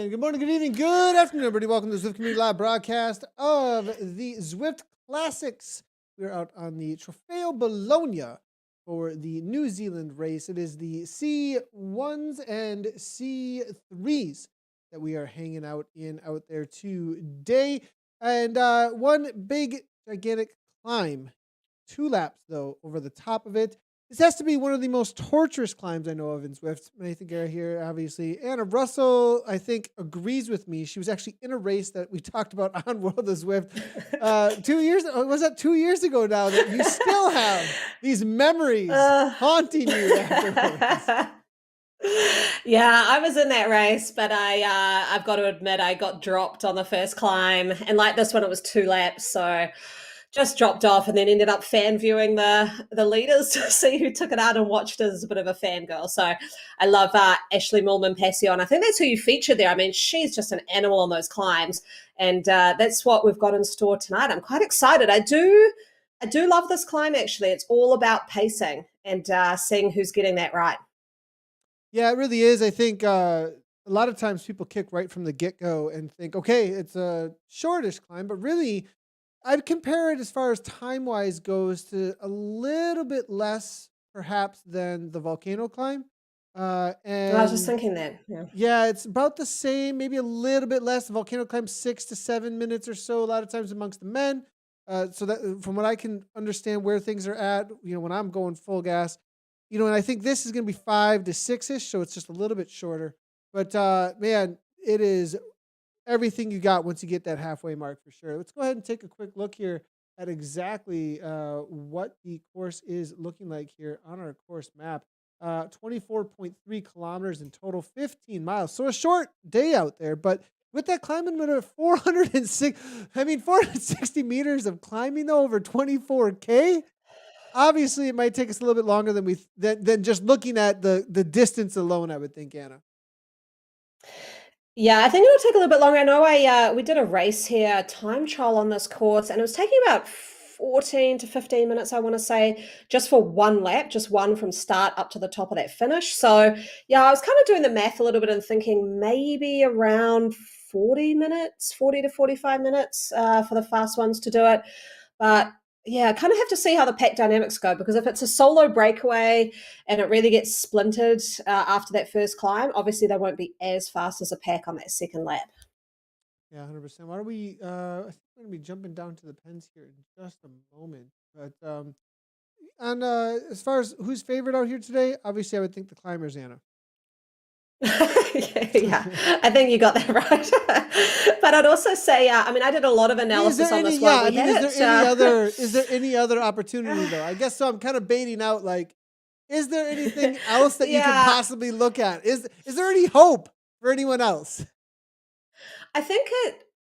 And good morning, good evening, good afternoon, everybody. Welcome to the Zwift Community Live broadcast of the Zwift Classics. We're out on the Trofeo Bologna for the New Zealand race. It is the C1s and C3s that we are hanging out there today. And one big, gigantic climb. 2 laps, though, over the top of it. This has to be one of the most torturous climbs I know of in Zwift. Nathan Guerra here, obviously. Anna Russell, I think, agrees with me. She was actually in a race that we talked about on World of Zwift 2 years. Was that 2 years ago now that you still have these memories haunting you afterwards? Yeah, I was in that race, but I've got to admit I got dropped on the first climb, and like this one, it was 2 laps, so just dropped off, and then ended up fan viewing the leaders to see who took it out and watched as a bit of a fangirl. So I love Ashley Millman Passion. I think that's who you featured there. I mean, she's just an animal on those climbs, and that's what we've got in store tonight. I'm quite excited. I do love this climb. Actually, it's all about pacing and seeing who's getting that right. Yeah, it really is. I think a lot of times people kick right from the get-go and think, okay, it's a shortish climb, but really I'd compare it as far as time-wise goes to a little bit less perhaps than the volcano climb. I was just And thinking that. Yeah. yeah, it's about the same, maybe a little bit less. The volcano climb 6 to 7 minutes or so, a lot of times amongst the men. So that from what I can understand where things are at, when I'm going full gas, and I think this is going to be 5 to 6-ish, so it's just a little bit shorter. But man, it is everything you got once you get that halfway mark for sure. Let's go ahead and take a quick look here at exactly what the course is looking like here on our course map. 24.3 kilometers in total, 15 miles. So a short day out there, but with that climbing at 460 meters of climbing though, over 24K. Obviously, it might take us a little bit longer than just looking at the distance alone, I would think, Anna. Yeah, I think it'll take a little bit longer. I know we did a race here, a time trial on this course, and it was taking about 14 to 15 minutes, I want to say, just for one lap, just one from start up to the top of that finish. So, yeah, I was kind of doing the math a little bit and thinking maybe around 40 minutes, 40 to 45 minutes for the fast ones to do it. But yeah, I kind of have to see how the pack dynamics go, because if it's a solo breakaway and it really gets splintered after that first climb, obviously they won't be as fast as a pack on that second lap. Yeah, 100%. Why don't we? I think we're gonna be jumping down to the pens here in just a moment. But and as far as who's favorite out here today, obviously I would think the climbers, Anna. Yeah, I think you got that right. But I'd also say, I mean, I did a lot of analysis on this while we had it. Is there any other opportunity though? I guess so. I'm kind of baiting out. Like, is there anything else that you can Yeah, possibly look at? Is there any hope for anyone else? I think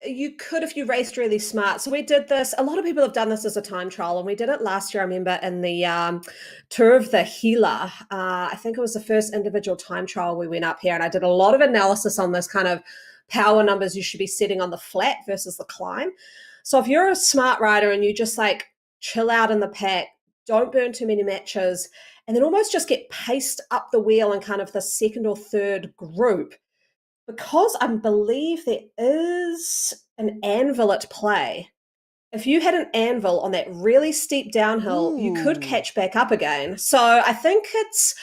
you could if you raced really smart. So we did this. A lot of people have done this as a time trial, and we did it last year. I remember in the tour of the Gila. I think it was the first individual time trial we went up here, and I did a lot of analysis on this kind of power numbers you should be setting on the flat versus the climb. So if you're a smart rider and you just like chill out in the pack, don't burn too many matches, and then almost just get paced up the wheel in kind of the second or third group, because I believe there is an anvil at play. If you had an anvil on that really steep downhill, you could Ooh. catch back up again. So I think it's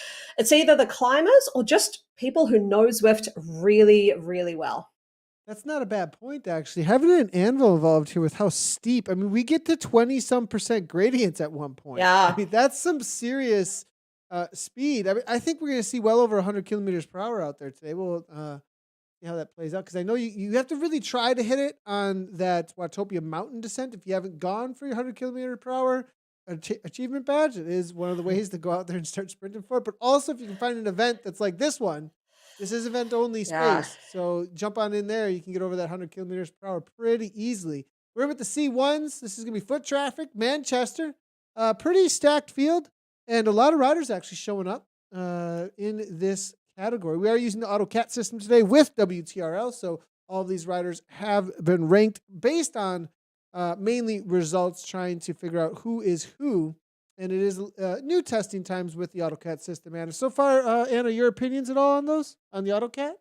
either the climbers or just people who know Zwift really, really well. That's not a bad point, actually. Having an anvil involved here with how steep. I mean, we get to 20-some% gradients at one point. I Yeah. mean, that's some serious speed. I mean, I think we're going to see well over 100 kilometers per hour out there today. We'll see how that plays out, because I know you have to really try to hit it on that Watopia mountain descent. If you haven't gone for your 100 kilometer per hour achievement badge, it is one of the ways to go out there and start sprinting for it. But also, if you can find an event that's like this one, this is event only Yeah. space. So jump on in there. You can get over that 100 kilometers per hour pretty easily. We're with the C1s. This is going to be foot traffic, Manchester. Pretty stacked field, and a lot of riders actually showing up in this category. We are using the AutoCat system today with WTRL. So all of these riders have been ranked based on mainly results, trying to figure out who is who. And it is new testing times with the AutoCat system, Anna. So far, Anna, your opinions at all on those, on the AutoCat?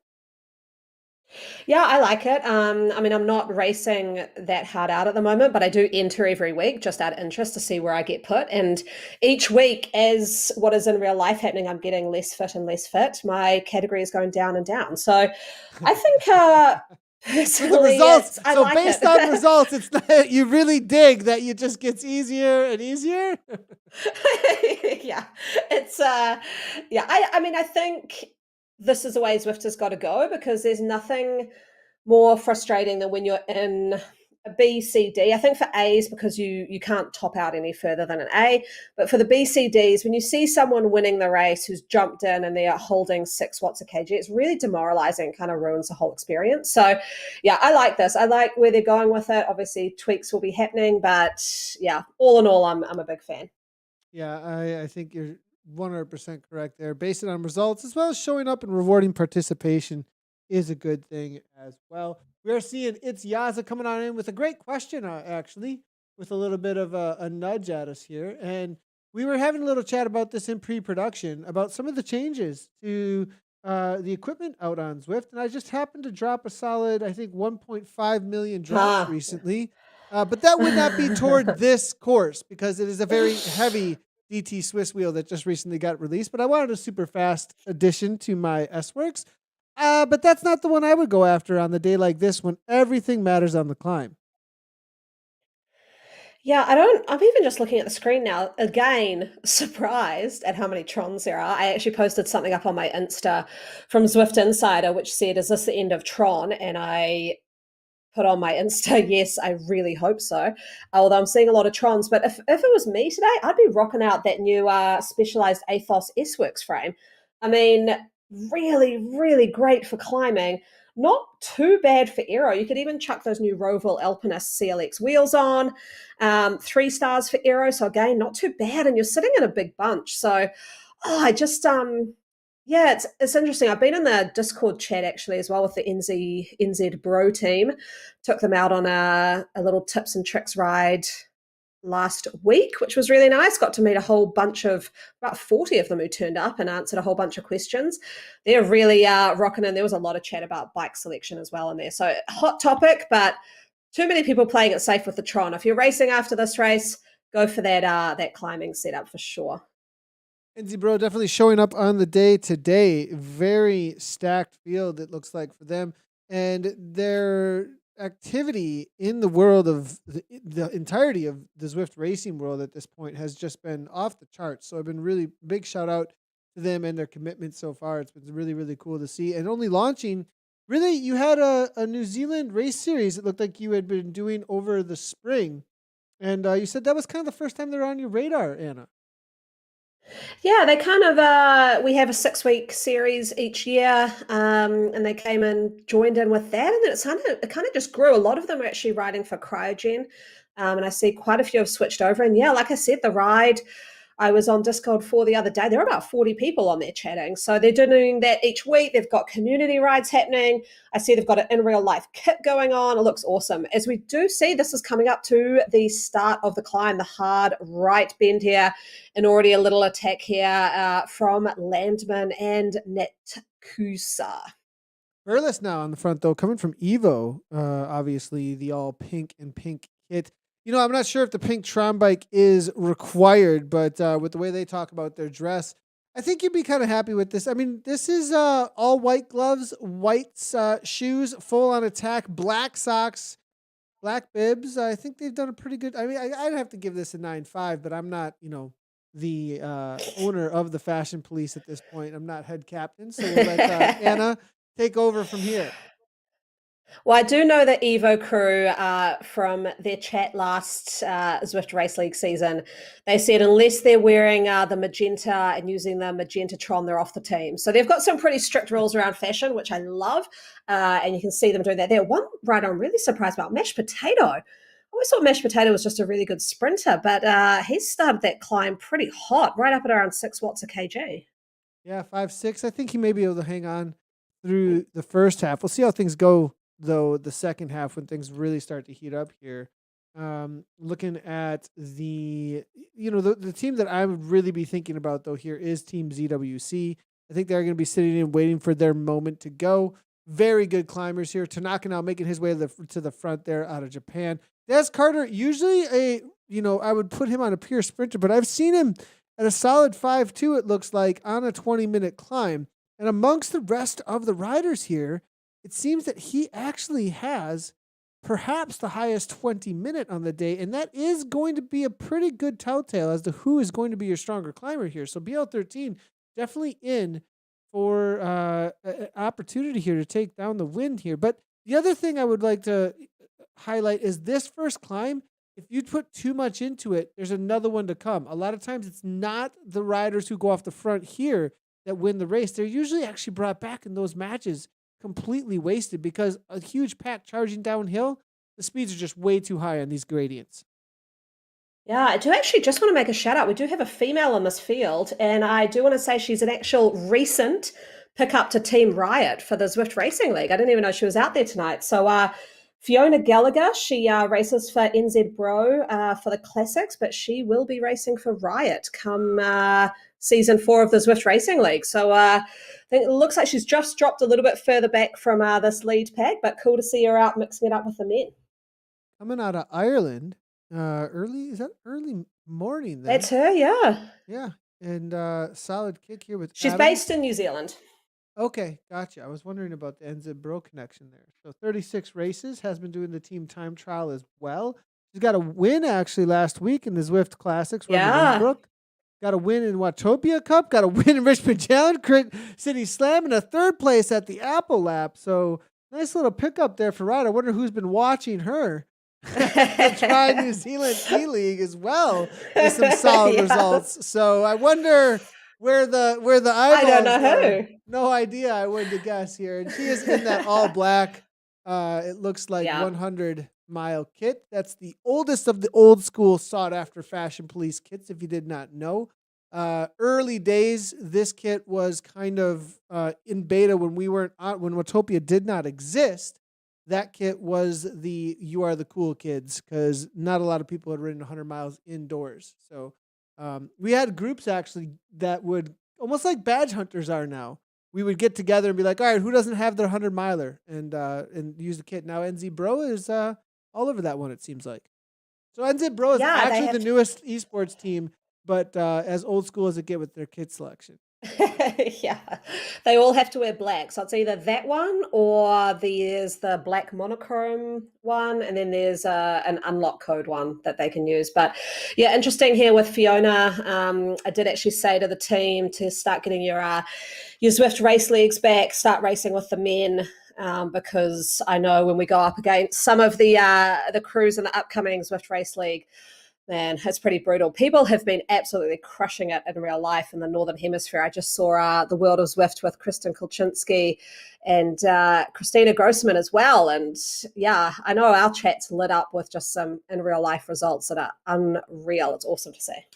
Yeah, I like it. I mean, I'm not racing that hard out at the moment, but I do enter every week just out of interest to see where I get put. And each week, as what is in real life happening, I'm getting less fit and less fit. My category is going down and down. So I think With the personally, results, I so like based on it. results, it's not, you really dig that it just gets easier and easier. Yeah, it's yeah. I mean, I think this is the way Zwift has got to go because there's nothing more frustrating than when you're in a B, C, D. I think for A's because you can't top out any further than an A, but for the B, C, Ds, when you see someone winning the race who's jumped in and they are holding 6 watts a kg, it's really demoralizing. Kind of ruins the whole experience. So, yeah, I like this. I like where they're going with it. Obviously, tweaks will be happening, but yeah, all in all, I'm a big fan. Yeah, I think you're 100% correct there. Based it on results as well as showing up and rewarding participation is a good thing as well. We are seeing It's Yaza coming on in with a great question, actually, with a little bit of a nudge at us here. And we were having a little chat about this in pre production about some of the changes to the equipment out on Zwift. And I just happened to drop a solid, I think, 1.5 million drops Ah. recently. But that would not be toward this course because it is a very heavy DT Swiss wheel that just recently got released. But I wanted a super fast addition to my S Works. But that's not the one I would go after on the day like this when everything matters on the climb. Yeah, I don't I'm even just looking at the screen now, again, surprised at how many Trons there are. I actually posted something up on my Insta from Zwift Insider, which said, "Is this the end of Tron?" And I put on my Insta, yes, I really hope so. Although I'm seeing a lot of Trons. But if it was me today, I'd be rocking out that new specialized Athos S-Works frame. I mean, really, really great for climbing. Not too bad for aero. You could even chuck those new Roval Alpinist CLX wheels on. 3 stars for aero. So again, not too bad. And you're sitting in a big bunch. So I just yeah, it's interesting. I've been in the Discord chat actually as well with the NZ Bro team. Took them out on a little tips and tricks ride last week, which was really nice. Got to meet a whole bunch of about 40 of them who turned up and answered a whole bunch of questions. They're really rocking, and there was a lot of chat about bike selection as well in there. So hot topic, but too many people playing it safe with the Tron. If you're racing after this race, go for that climbing setup for sure. NZ Bro definitely showing up on the day today. Very stacked field, it looks like, for them. And their activity in the world of the entirety of the Zwift racing world at this point has just been off the charts. So I've been really big shout out to them and their commitment so far. It's been really, really cool to see. And only launching, really, you had a New Zealand race series it looked like you had been doing over the spring. And you said that was kind of the first time they're on your radar, Anna. Yeah, they kind of we have a 6 week series each year, and they came and joined in with that, and then it kind of just grew. A lot of them are actually riding for Cryogen, and I see quite a few have switched over. And yeah, like I said, the ride I was on Discord for the other day. There are about 40 people on there chatting. So they're doing that each week. They've got community rides happening. I see they've got an in real life kit going on. It looks awesome. As we do see, this is coming up to the start of the climb, the hard right bend here, and already a little attack here from Landman and Netkusa. Burles now on the front though, coming from Evo. Obviously the all pink and pink kit. You know, I'm not sure if the pink Tron bike is required, but with the way they talk about their dress, I think you'd be kind of happy with this. I mean, this is all white gloves, white shoes, full on attack, black socks, black bibs. I think they've done a pretty good. I mean, I'd have to give this a 9.5, but I'm not, the owner of the fashion police at this point. I'm not head captain, so we'll let Anna take over from here. Well, I do know that Evo crew from their chat last Zwift Race League season, they said unless they're wearing the magenta and using the magenta Tron, they're off the team. So they've got some pretty strict rules around fashion, which I love. And you can see them doing that there. One rider I'm really surprised about, Mashed Potato. I always thought Mashed Potato was just a really good sprinter, but he's started that climb pretty hot, right up at around 6 watts a kg. Yeah, 5.6. I think he may be able to hang on through the first half. We'll see how things go though the second half when things really start to heat up here. Looking at the team that I would really be thinking about though here is Team ZWC. I think they're going to be sitting and waiting for their moment to go. very good climbers here. Tanaka now making his way to the front there out of Japan. Des Carter, usually I would put him on a pure sprinter, but I've seen him at a solid 5.2, it looks like, on a 20-minute climb. And amongst the rest of the riders here, it seems that he actually has perhaps the highest 20-minute on the day, and that is going to be a pretty good telltale as to who is going to be your stronger climber here. So BL13 definitely in for an opportunity here to take down the wind here. But the other thing I would like to highlight is this first climb. If you put too much into it, there's another one to come. A lot of times it's not the riders who go off the front here that win the race. They're usually actually brought back in those matches completely wasted because a huge pack charging downhill, the speeds are just way too high on these gradients. Yeah, I do actually just want to make a shout out. We do have a female in this field, and I do want to say she's an actual recent pickup to Team Riot for the Zwift Racing League. I didn't even know she was out there tonight. So Fiona Gallagher, she races for NZ Bro for the Classics, but she will be racing for Riot come season 4 of the Zwift Racing League. So I think it looks like she's just dropped a little bit further back from this lead pack, but cool to see her out mixing it up with the men. Coming out of Ireland, is that early morning then? That's her, yeah. Yeah, and solid kick here with She's Adams. based in New Zealand. Okay, gotcha. I was wondering about the NZ Bro connection there. So 36 races, has been doing the team time trial as well. She's got a win actually last week in the Zwift Classics. Yeah. Got a win in Watopia Cup, got a win in Richmond Challenge, Crit City Slam, and a third place at the Apple Lap. So nice little pickup there for Ryder. I wonder who's been watching her. Try New Zealand T League as well with some solid results. So I wonder where the eyeballs I don't know who. No idea. I wouldn't guess here. And she is in that all black. It looks like 100-mile kit. That's the oldest of the old school sought after fashion police kits. If you did not know, early days, this kit was kind of in beta when we weren't when Watopia did not exist. That kit was the "You Are the Cool Kids" because not a lot of people had ridden 100 miles indoors. So we had groups actually that would almost like badge hunters are now. We would get together and be like, all right, who doesn't have their 100-miler and use the kit. Now NZ Bro is all over that one, it seems like. So NZ Bro is actually the newest esports team, but as old school as it get with their kit selection. Yeah, they all have to wear black. So it's either that one or there's the black monochrome one, and then there's an unlock code one that they can use. But yeah, interesting here with Fiona. I did actually say to the team to start getting your Zwift race leagues back, start racing with the men. Because I know when we go up against some of the crews in the upcoming Zwift Race League, man, it's pretty brutal. People have been absolutely crushing it in real life in the Northern Hemisphere. I just saw the World of Zwift with Kristen Kulczynski and Christina Grossman as well. And yeah, I know our chat's lit up with just some in real life results that are unreal. It's awesome to see.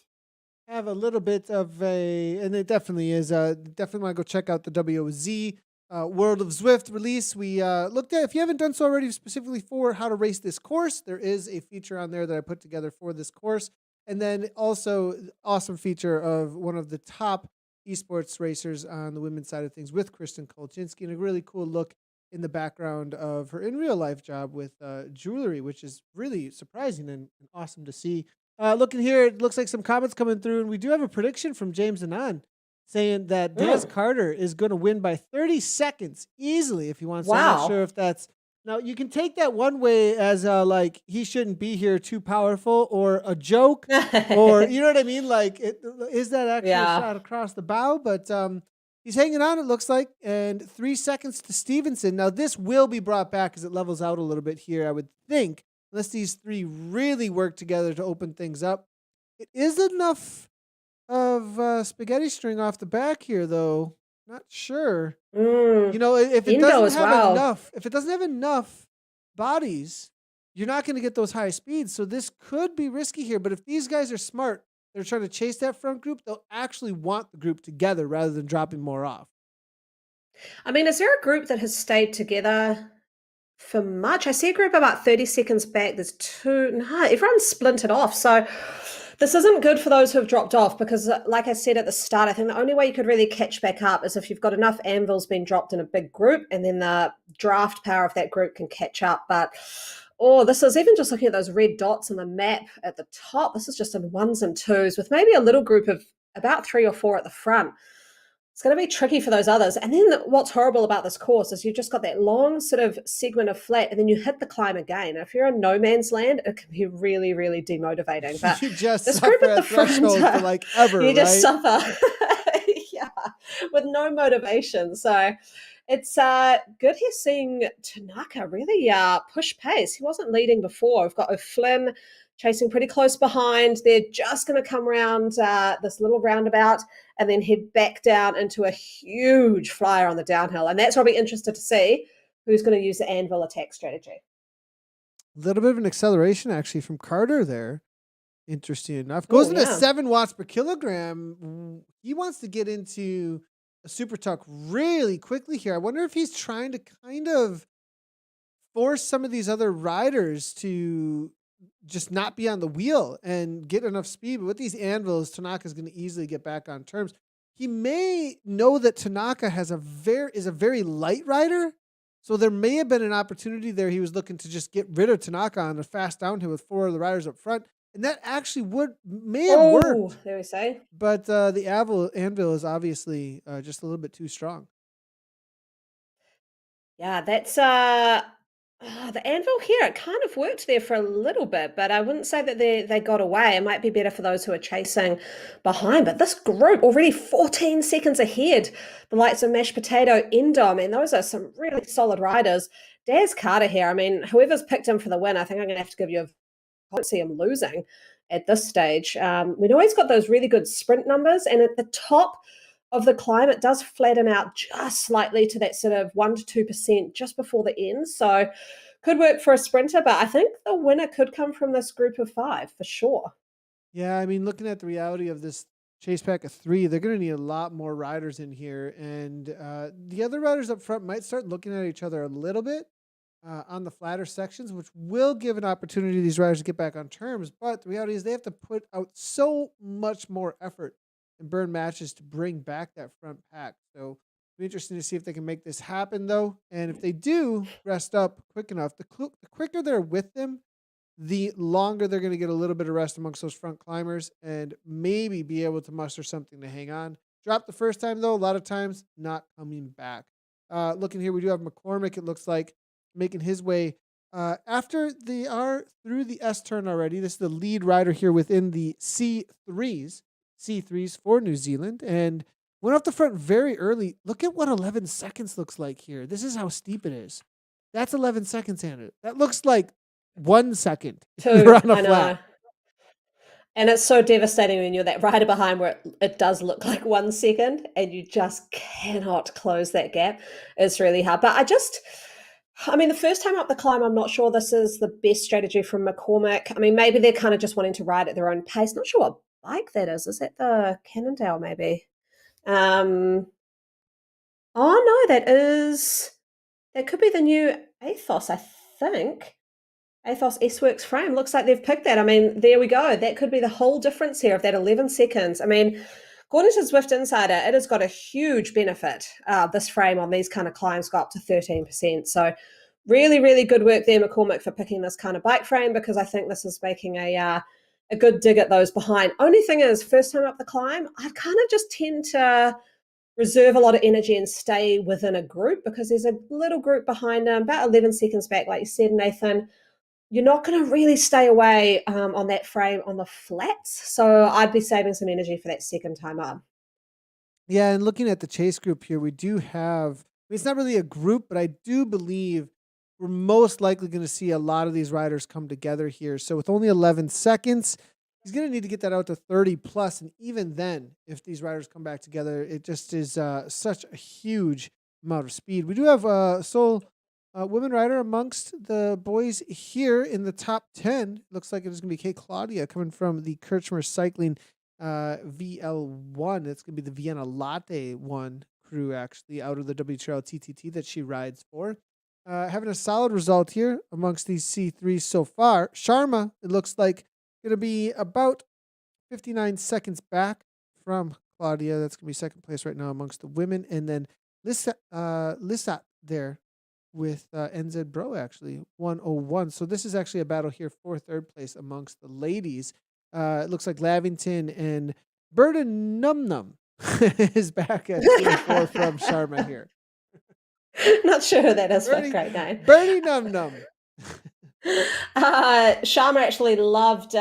Have a little bit of and it definitely is, definitely want to go check out the WOZ World of Zwift release. We looked at, if you haven't done so already, specifically for how to race this course, there is a feature on there that I put together for this course. And then also awesome feature of one of the top esports racers on the women's side of things with Kristen Kulczynski, and a really cool look in the background of her in real life job with jewelry, which is really surprising and awesome to see. Looking here, it looks like some comments coming through, and we do have a prediction from James Anon saying that Des Carter is going to win by 30 seconds easily if he wants. Wow. I'm not sure if that's... Now, you can take that one way as like he shouldn't be here, too powerful, or a joke, or you know what I mean? Like, is that actually a shot across the bow? But he's hanging on, it looks like, and 3 seconds to Stevenson. Now, this will be brought back as it levels out a little bit here, I would think, unless these three really work together to open things up. It is enough of spaghetti string off the back here, though. Not sure. You know, if it doesn't have enough, if it doesn't have enough bodies, you're not going to get those high speeds. So this could be risky here. But if these guys are smart, they're trying to chase that front group, they'll actually want the group together rather than dropping more off. I mean, is there a group that has stayed together for much? I see a group about 30 seconds back. There's two. No, everyone's splintered off. So This isn't good for those who have dropped off because, like I said at the start, I think the only way you could really catch back up is if you've got enough anvils being dropped in a big group, and then the draft power of that group can catch up. But this is even just looking at those red dots on the map at the top. This is just in ones and twos with maybe a little group of about 3 or 4 at the front. It's going to be tricky for those others. And then what's horrible about this course is you've just got that long sort of segment of flat, and then you hit the climb again. If you're in no man's land, it can be really, really demotivating. But You just this group suffer at the at threshold front, for like ever, you just right? suffer. Yeah, with no motivation. So it's good here seeing Tanaka really push pace. He wasn't leading before. We've got O'Flynn chasing pretty close behind. They're just going to come around this little roundabout and then head back down into a huge flyer on the downhill. And that's what I'll be interested to see who's going to use the anvil attack strategy. A little bit of an acceleration actually from Carter there. Interesting enough. Oh, Goes into yeah. 7 watts per kilogram. He wants to get into a super tuck really quickly here. I wonder if he's trying to kind of force some of these other riders to just not be on the wheel and get enough speed. But with these anvils, Tanaka's going to easily get back on terms. He may know that Tanaka is a very light rider. So there may have been an opportunity there. He was looking to just get rid of Tanaka on a fast downhill with 4 of the riders up front. And that actually may have worked. There we say. But the anvil is obviously just a little bit too strong. Yeah, that's the anvil here. It kind of worked there for a little bit, but I wouldn't say that they got away. It might be better for those who are chasing behind. But this group already 14 seconds ahead. The likes of Mashed Potato, Endo. I mean, those are some really solid riders. Daz Carter here. I mean, whoever's picked him for the win, I think I'm going to have to give you a can't see him losing at this stage. We know he's got those really good sprint numbers, and at the top of the climb, it does flatten out just slightly to that sort of 1 to 2% just before the end. So could work for a sprinter, but I think the winner could come from this group of 5 for sure. Yeah, I mean, looking at the reality of this chase pack of 3, they're going to need a lot more riders in here. And the other riders up front might start looking at each other a little bit on the flatter sections, which will give an opportunity to these riders to get back on terms. But the reality is they have to put out so much more effort and burn matches to bring back that front pack. So it'll be interesting to see if they can make this happen, though. And if they do rest up quick enough, the quicker they're with them, the longer they're going to get a little bit of rest amongst those front climbers and maybe be able to muster something to hang on. Drop the first time, though, a lot of times not coming back. Looking here, we do have McCormick, it looks like, making his way after they are through the S turn already. This is the lead rider here within the C3s for New Zealand, and went off the front very early. Look at what 11 seconds looks like here. This is how steep it is. That's 11 seconds, Hannah. That looks like 1 second. 2, You're on a I know. flat. And it's so devastating when you're that rider behind where it does look like 1 second and you just cannot close that gap. It's really hard. But I mean, the first time up the climb, I'm not sure this is the best strategy from McCormick. I mean, maybe they're kind of just wanting to ride at their own pace. Not sure what bike that is. Is that the Cannondale, maybe? Oh, no, that could be the new Athos, I think. Athos S-Works frame. Looks like they've picked that. I mean, there we go. That could be the whole difference here of that 11 seconds. I mean, according to Zwift Insider, it has got a huge benefit. This frame on these kind of climbs got up to 13%. So really, really good work there, McCormick, for picking this kind of bike frame, because I think this is making a good dig at those behind. Only thing is, first time up the climb, I kind of just tend to reserve a lot of energy and stay within a group, because there's a little group behind them, about 11 seconds back, like you said, Nathan. You're not going to really stay away on that frame on the flats. So I'd be saving some energy for that second time up. Yeah, and looking at the chase group here, we do have, I mean, it's not really a group, but I do believe we're most likely going to see a lot of these riders come together here. So with only 11 seconds, he's going to need to get that out to 30 plus. And even then, if these riders come back together, it just is such a huge amount of speed. We do have women rider amongst the boys here in the top 10. Looks like it is going to be Kate Claudia coming from the Kirchner Cycling VL1. It's going to be the Vienna Latte one crew, actually, out of the WTRL TTT that she rides for. Having a solid result here amongst these C3s so far. Sharma, it looks like, going to be about 59 seconds back from Claudia. That's going to be second place right now amongst the women. And then Lissat there with NZ Bro, actually, 101. So this is actually a battle here for third place amongst the ladies. It looks like Lavington and Burden Num Num is back at 204 from Sharma here. Not sure who that is, but great name. Birdie Num Num. Sharma actually loved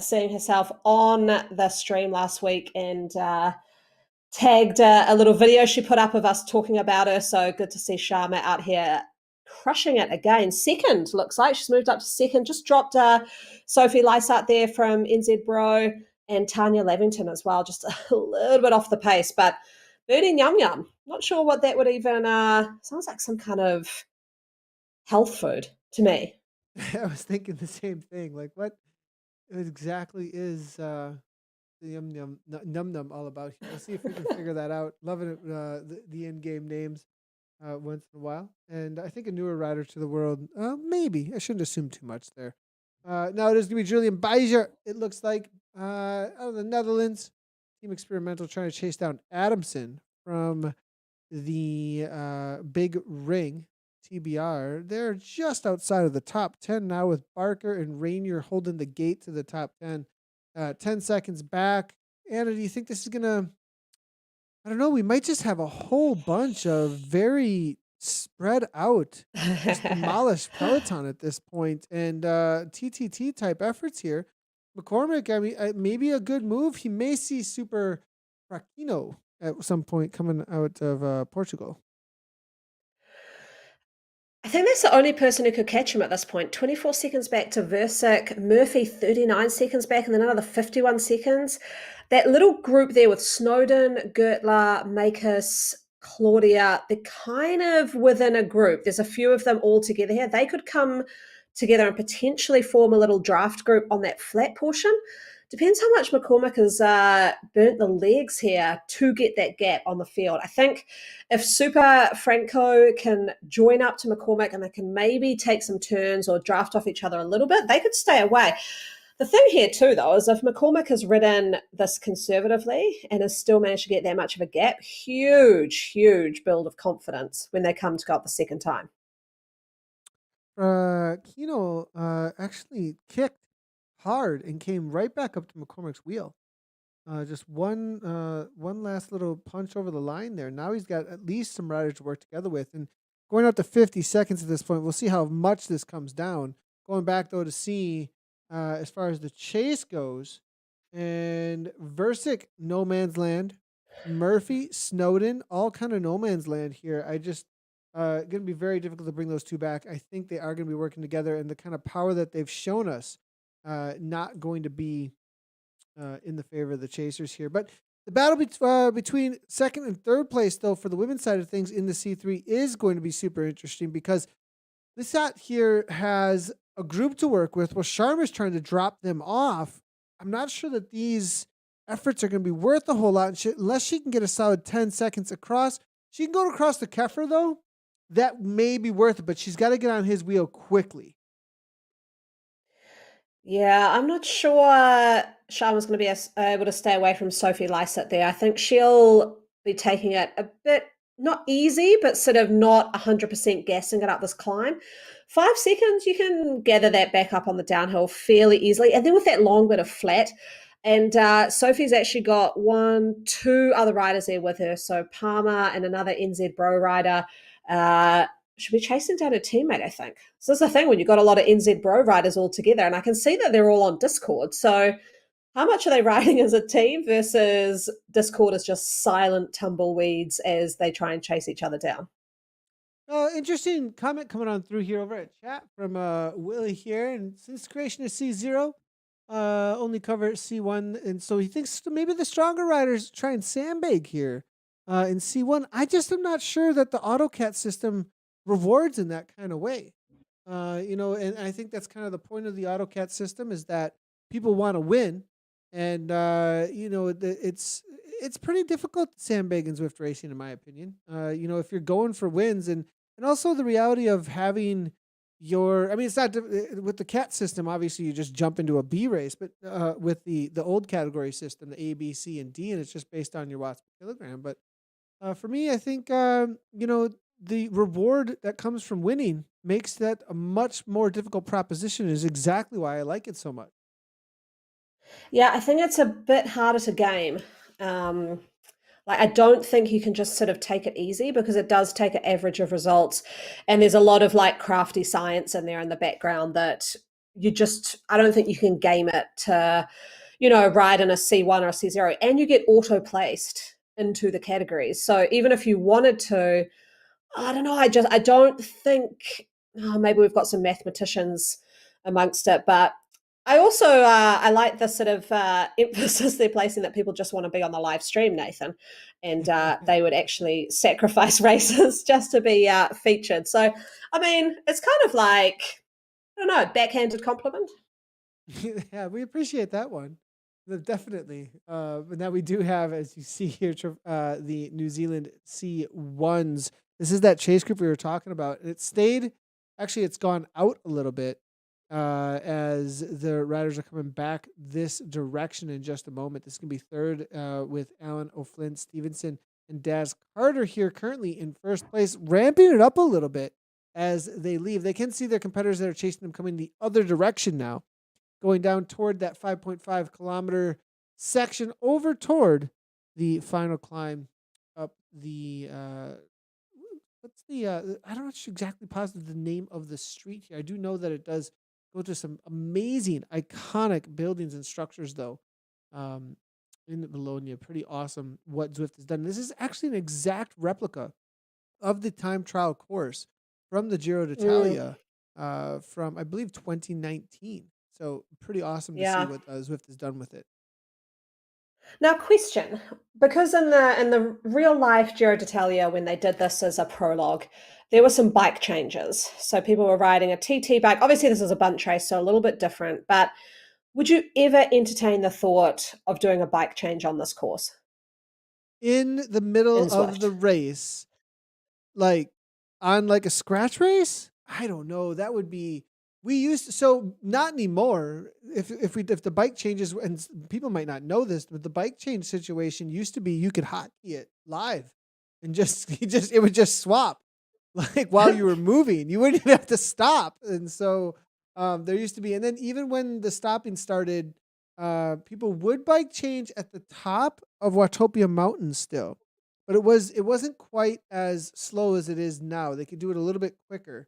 seeing herself on the stream last week and tagged a little video she put up of us talking about her. So good to see Sharma out here crushing it again. Second, looks like she's moved up to second. Just dropped Sophie Lysart there from NZ Bro and Tanya Lavington as well. Just a little bit off the pace, but Birdie Yum Yum. Not sure what that would even sounds like some kind of health food to me. I was thinking the same thing. Like, what exactly is the num num all about here? We'll see if we can figure that out. Loving it, the in-game names once in a while. And I think a newer rider to the world, maybe. I shouldn't assume too much there. Now it is going to be Julian Bijzer, it looks like, out of the Netherlands. Team Experimental trying to chase down Adamson from the Big Ring. TBR. They're just outside of the top 10 now with Barker and Rainier holding the gate to the top 10. 10 seconds back. Anna, do you think this is going to, I don't know, we might just have a whole bunch of very spread out, just demolished Peloton at this point, and TTT type efforts here. McCormick, I mean, maybe a good move. He may see Super Fraquino at some point coming out of Portugal. I think that's the only person who could catch him at this point. 24 seconds back to Versick, Murphy 39 seconds back, and then another 51 seconds. That little group there with Snowden, Gertler, Makis, Claudia, they're kind of within a group. There's a few of them all together here. They could come together and potentially form a little draft group on that flat portion. Depends how much McCormick has burnt the legs here to get that gap on the field. I think if Super Franco can join up to McCormick and they can maybe take some turns or draft off each other a little bit, they could stay away. The thing here too, though, is if McCormick has ridden this conservatively and has still managed to get that much of a gap, huge build of confidence when they come to go up the second time. Kino actually kicked hard and came right back up to McCormick's wheel. Just one last little punch over the line there. Now he's got at least some riders to work together with. And going up to 50 seconds at this point, we'll see how much this comes down. Going back, though, to see as far as the chase goes. And Versick, no man's land. Murphy, Snowden, all kind of no man's land here. I just going to be very difficult to bring those two back. I think they are going to be working together, and the kind of power that they've shown us not going to be in the favor of the chasers here. But the battle between second and third place, though, for the women's side of things in the C3 is going to be super interesting because Lissat here has a group to work with while Sharma's trying to drop them off. I'm not sure that these efforts are going to be worth a whole lot unless she can get a solid 10 seconds across. She can go across the Keffer, though. That may be worth it, but she's got to get on his wheel quickly. Yeah, I'm not sure Sharma's going to be able to stay away from Sophie Lysett there. I think she'll be taking it a bit, not easy, but sort of not 100% gassing it up this climb. 5 seconds, you can gather that back up on the downhill fairly easily. And then with that long bit of flat, and Sophie's actually got 2 other riders there with her. So Palmer and another NZ Bro rider. Should be chasing down her teammate, I think. So that's the thing when you've got a lot of NZ Bro riders all together, and I can see that they're all on Discord. So how much are they riding as a team versus Discord is just silent tumbleweeds as they try and chase each other down? Interesting comment coming on through here over at chat from Willie here. And since creation of C0, only cover C1. And so he thinks maybe the stronger riders try and sandbag here in C1. I just am not sure that the AutoCat system rewards in that kind of way. And I think that's kind of the point of the AutoCat system is that people want to win. And, it's pretty difficult to sandbag in Zwift racing, in my opinion. If you're going for wins and also the reality of having I mean, it's not with the cat system. Obviously, you just jump into a B race, but with the old category system, the A, B, C, and D, and it's just based on your watts per kilogram. But for me, I think the reward that comes from winning makes that a much more difficult proposition. Is exactly why I like it so much. Yeah, I think it's a bit harder to game. Um, like, I don't think you can just sort of take it easy because it does take an average of results, and there's a lot of like crafty science in there in the background that I don't think you can game it to, ride in a C1 or a C0, and you get auto placed into the categories. So even if you wanted to, I don't know. I don't think. Oh, maybe we've got some mathematicians amongst it, but I also I like the sort of emphasis they're placing that people just want to be on the live stream, Nathan, and they would actually sacrifice races just to be featured. So, I mean, it's kind of like, I don't know, backhanded compliment. Yeah, we appreciate that one. Definitely. But now we do have, as you see here, the New Zealand C1s. This is that chase group we were talking about. And it stayed, actually, it's gone out a little bit as the riders are coming back this direction in just a moment. This is going to be third with Alan O'Flynn Stevenson and Daz Carter here currently in first place, ramping it up a little bit as they leave. They can see their competitors that are chasing them coming the other direction now, going down toward that 5.5 kilometer section over toward the final climb up the what's the I don't know exactly positive the name of the street here. I do know that it does go to some amazing iconic buildings and structures though. In Bologna, pretty awesome what Zwift has done. This is actually an exact replica of the time trial course from the Giro Mm, d'Italia from, I believe, 2019. So pretty awesome to see yeah. what Zwift has done with it. Now, question, because in the real life Giro d'Italia, when they did this as a prologue, there were some bike changes. So people were riding a TT bike. Obviously, this is a bunch race, so a little bit different. But would you ever entertain the thought of doing a bike change on this course In the middle in of the Zwift? race, like on like a scratch race, I don't know. That would be we used to, so not anymore. If the bike changes, and people might not know this, but the bike change situation used to be you could hotkey it live and just it would just swap like while you were moving. You wouldn't even have to stop. And so there used to be, and then even when the stopping started, people would bike change at the top of Watopia Mountain still, but it wasn't quite as slow as it is now. They could do it a little bit quicker,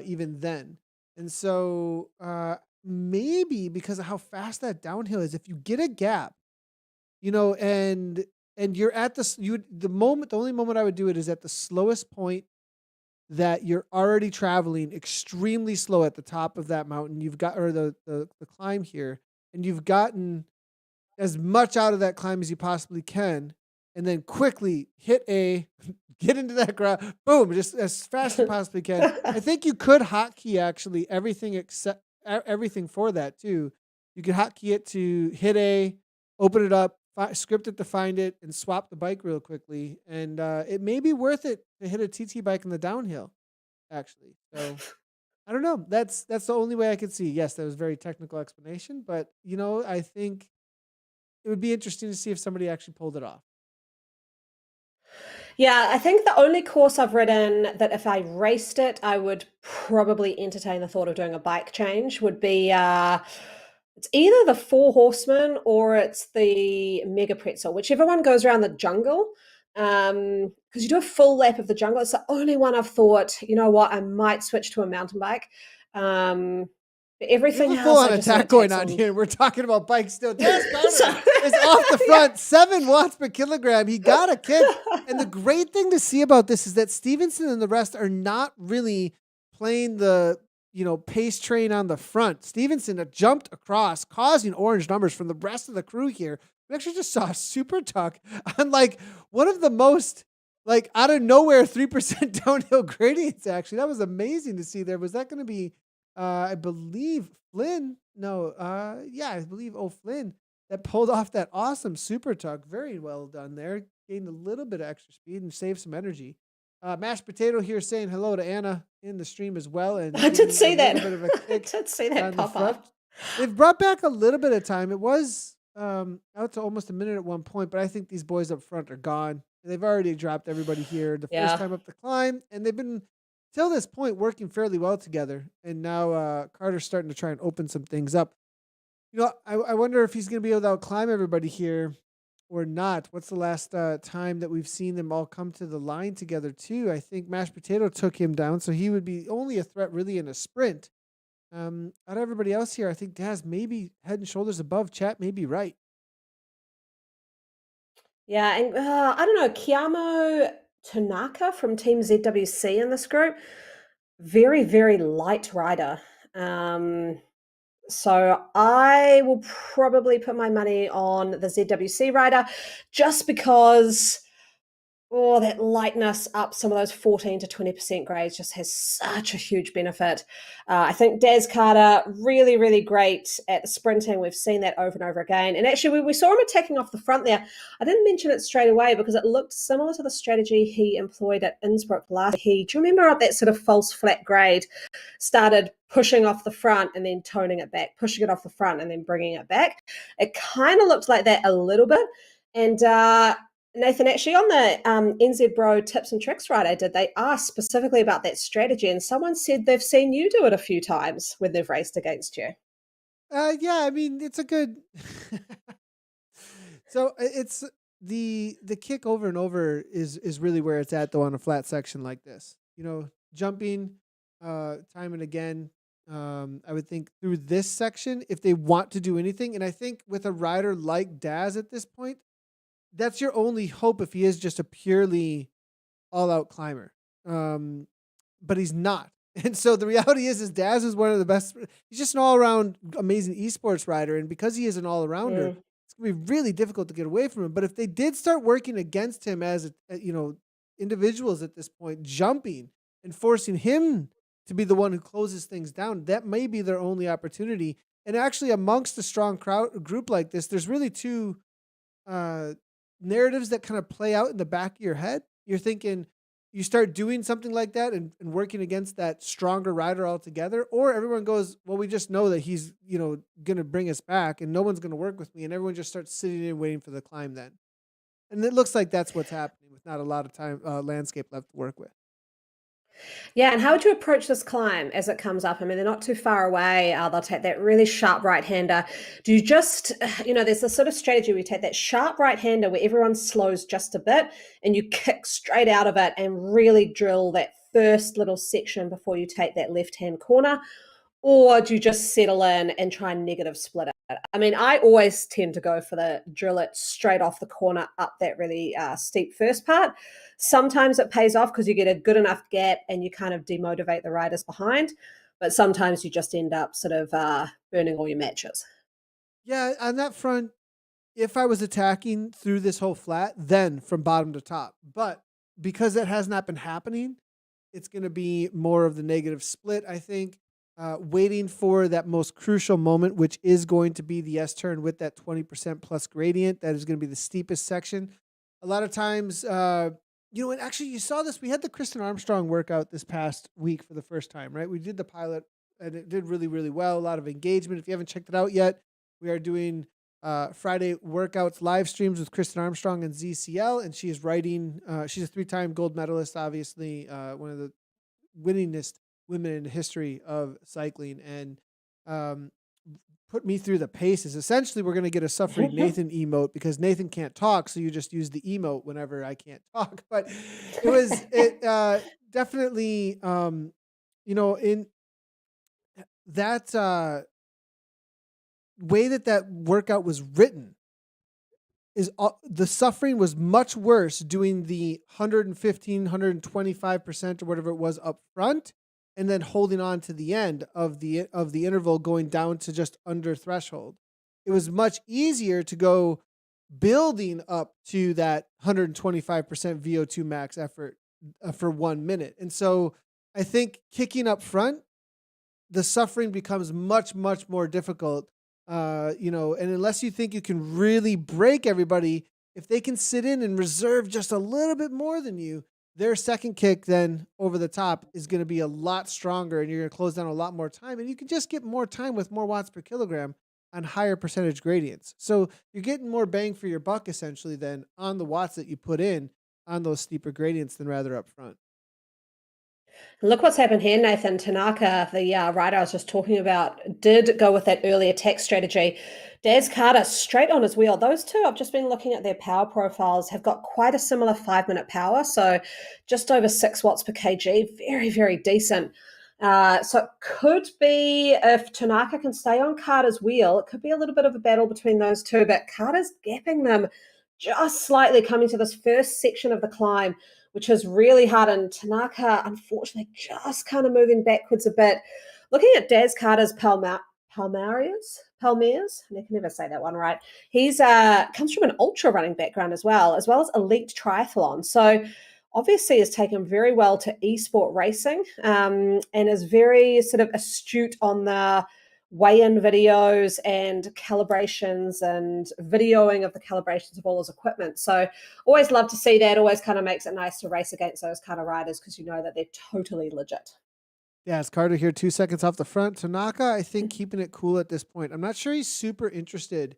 even then. And so maybe because of how fast that downhill is, if you get a gap, and you're at the only moment I would do it is at the slowest point that you're already traveling extremely slow at the top of that mountain. You've got or the climb here, and you've gotten as much out of that climb as you possibly can, and then quickly hit A, get into that ground, boom, just as fast as you possibly can. I think you could hotkey actually everything except everything for that too. You could hotkey it to hit A, open it up, script it to find it, and swap the bike real quickly. And it may be worth it to hit a TT bike in the downhill, actually. So I don't know. That's the only way I could see. Yes, that was a very technical explanation, but I think it would be interesting to see if somebody actually pulled it off. Yeah, I think the only course I've ridden that if I raced it, I would probably entertain the thought of doing a bike change would be it's either the Four Horsemen or it's the Mega Pretzel, whichever one goes around the jungle. Because you do a full lap of the jungle. It's the only one I've thought, you know what, I might switch to a mountain bike. But We have everything a full else, on I just think attack it going takes on on. here. We're talking about bikes still. Des Carter So, is off the yeah. front, 7 watts per kilogram. He got a kick. And the great thing to see about this is that Stevenson and the rest are not really playing the pace train on the front. Stevenson had jumped across, causing orange numbers from the rest of the crew here. We actually just saw Super Tuck on like one of the most like out of nowhere 3% downhill gradients. Actually, that was amazing to see. There was that going to be I believe Flynn. No, yeah, I believe O'Flynn that pulled off that awesome super tuck. Very well done there. Gained a little bit of extra speed and saved some energy. Mashed Potato here saying hello to Anna in the stream as well and I did giving a see that. little bit of a I kick did see that on the pop front. up. They've brought back a little bit of time. It was out to almost a minute at one point, but I think these boys up front are gone. They've already dropped everybody here the first Yeah. time up the climb, and they've been till this point working fairly well together. And now Carter's starting to try and open some things up. I wonder if he's going to be able to outclimb everybody here or not. What's the last time that we've seen them all come to the line together too? I think Mashed Potato took him down, so he would be only a threat really in a sprint. Out of everybody else here, I think Daz maybe head and shoulders above. Chat may be right. Yeah, and I don't know, Kiamo Tanaka from Team ZWC in this group, very, very light rider. So I will probably put my money on the ZWC rider just because that lightness up some of those 14 to 20% grades just has such a huge benefit. I think Daz Carter, really, really great at the sprinting. We've seen that over and over again. And actually, we saw him attacking off the front there. I didn't mention it straight away because it looked similar to the strategy he employed at Innsbruck last year. Do you remember up that sort of false flat grade? Started pushing off the front and then toning it back, pushing it off the front and then bringing it back. It kind of looked like that a little bit. And Nathan, actually on the NZ Bro Tips and Tricks Friday, did they ask specifically about that strategy? And someone said they've seen you do it a few times when they've raced against you. Yeah, I mean it's a good. So it's the kick over and over is really where it's at though on a flat section like this. Jumping, time and again. I would think through this section if they want to do anything, and I think with a rider like Daz at this point, that's your only hope if he is just a purely all out climber. But he's not. And so the reality is Daz is one of the best. He's just an all around amazing esports rider. And because he is an all arounder, it's going to be really difficult to get away from him. But if they did start working against him as, individuals at this point, jumping and forcing him to be the one who closes things down, that may be their only opportunity. And actually, amongst a strong group like this, there's really two narratives that kind of play out in the back of your head. You're thinking you start doing something like that and working against that stronger rider altogether, or everyone goes, well, we just know that he's, going to bring us back and no one's going to work with me. And everyone just starts sitting in waiting for the climb then. And it looks like that's what's happening with not a lot of time landscape left to work with. Yeah, and how would you approach this climb as it comes up? I mean, they're not too far away. They'll take that really sharp right-hander. Do you just, there's this sort of strategy where you take that sharp right-hander where everyone slows just a bit and you kick straight out of it and really drill that first little section before you take that left-hand corner? Or do you just settle in and try and negative split it? I mean, I always tend to go for the drill it straight off the corner up that really steep first part. Sometimes it pays off because you get a good enough gap and you kind of demotivate the riders behind. But sometimes you just end up sort of burning all your matches. Yeah, on that front, if I was attacking through this whole flat, then from bottom to top. But because that has not been happening, it's going to be more of the negative split, I think. Waiting for that most crucial moment, which is going to be the S-turn with that 20% plus gradient. That is going to be the steepest section. A lot of times, and actually you saw this. We had the Kristen Armstrong workout this past week for the first time, right? We did the pilot and it did really, really well. A lot of engagement. If you haven't checked it out yet, we are doing Friday workouts, live streams with Kristen Armstrong and ZCL. And she is riding, she's a 3-time gold medalist, obviously, one of the winningest women in the history of cycling, and put me through the paces. Essentially, we're going to get a suffering Nathan emote because Nathan can't talk, so you just use the emote whenever I can't talk. But it definitely, in that way that workout was written, is the suffering was much worse doing the 115, 125% or whatever it was up front, and then holding on to the end of the interval going down to just under threshold. It was much easier to go building up to that 125% VO2 max effort for 1 minute. And so I think kicking up front, the suffering becomes much, much more difficult. And unless you think you can really break everybody, if they can sit in and reserve just a little bit more than you, their second kick then over the top is going to be a lot stronger, and you're going to close down a lot more time, and you can just get more time with more watts per kilogram on higher percentage gradients. So you're getting more bang for your buck essentially than on the watts that you put in on those steeper gradients than rather up front. Look what's happened here, Nathan. Tanaka, the rider I was just talking about, did go with that early attack strategy. Daz Carter straight on his wheel. Those two, I've just been looking at their power profiles, have got quite a similar 5 minute power. So just over 6 watts per kg. Very, very decent. So it could be, if Tanaka can stay on Carter's wheel, it could be a little bit of a battle between those two, but Carter's gapping them just slightly coming to this first section of the climb, which is really hard. And Tanaka, unfortunately, just kind of moving backwards a bit. Looking at Daz Carter's Palmares. I can never say that one right. He's comes from an ultra running background as well as elite triathlon. So obviously is taken very well to esport racing, and is very sort of astute on the weigh-in videos and calibrations and videoing of the calibrations of all his equipment. So always love to see that. Always kind of makes it nice to race against those kind of riders because you know that they're totally legit. Yeah, it's Carter here, 2 seconds off the front. Tanaka, I think, keeping it cool at this point. I'm not sure he's super interested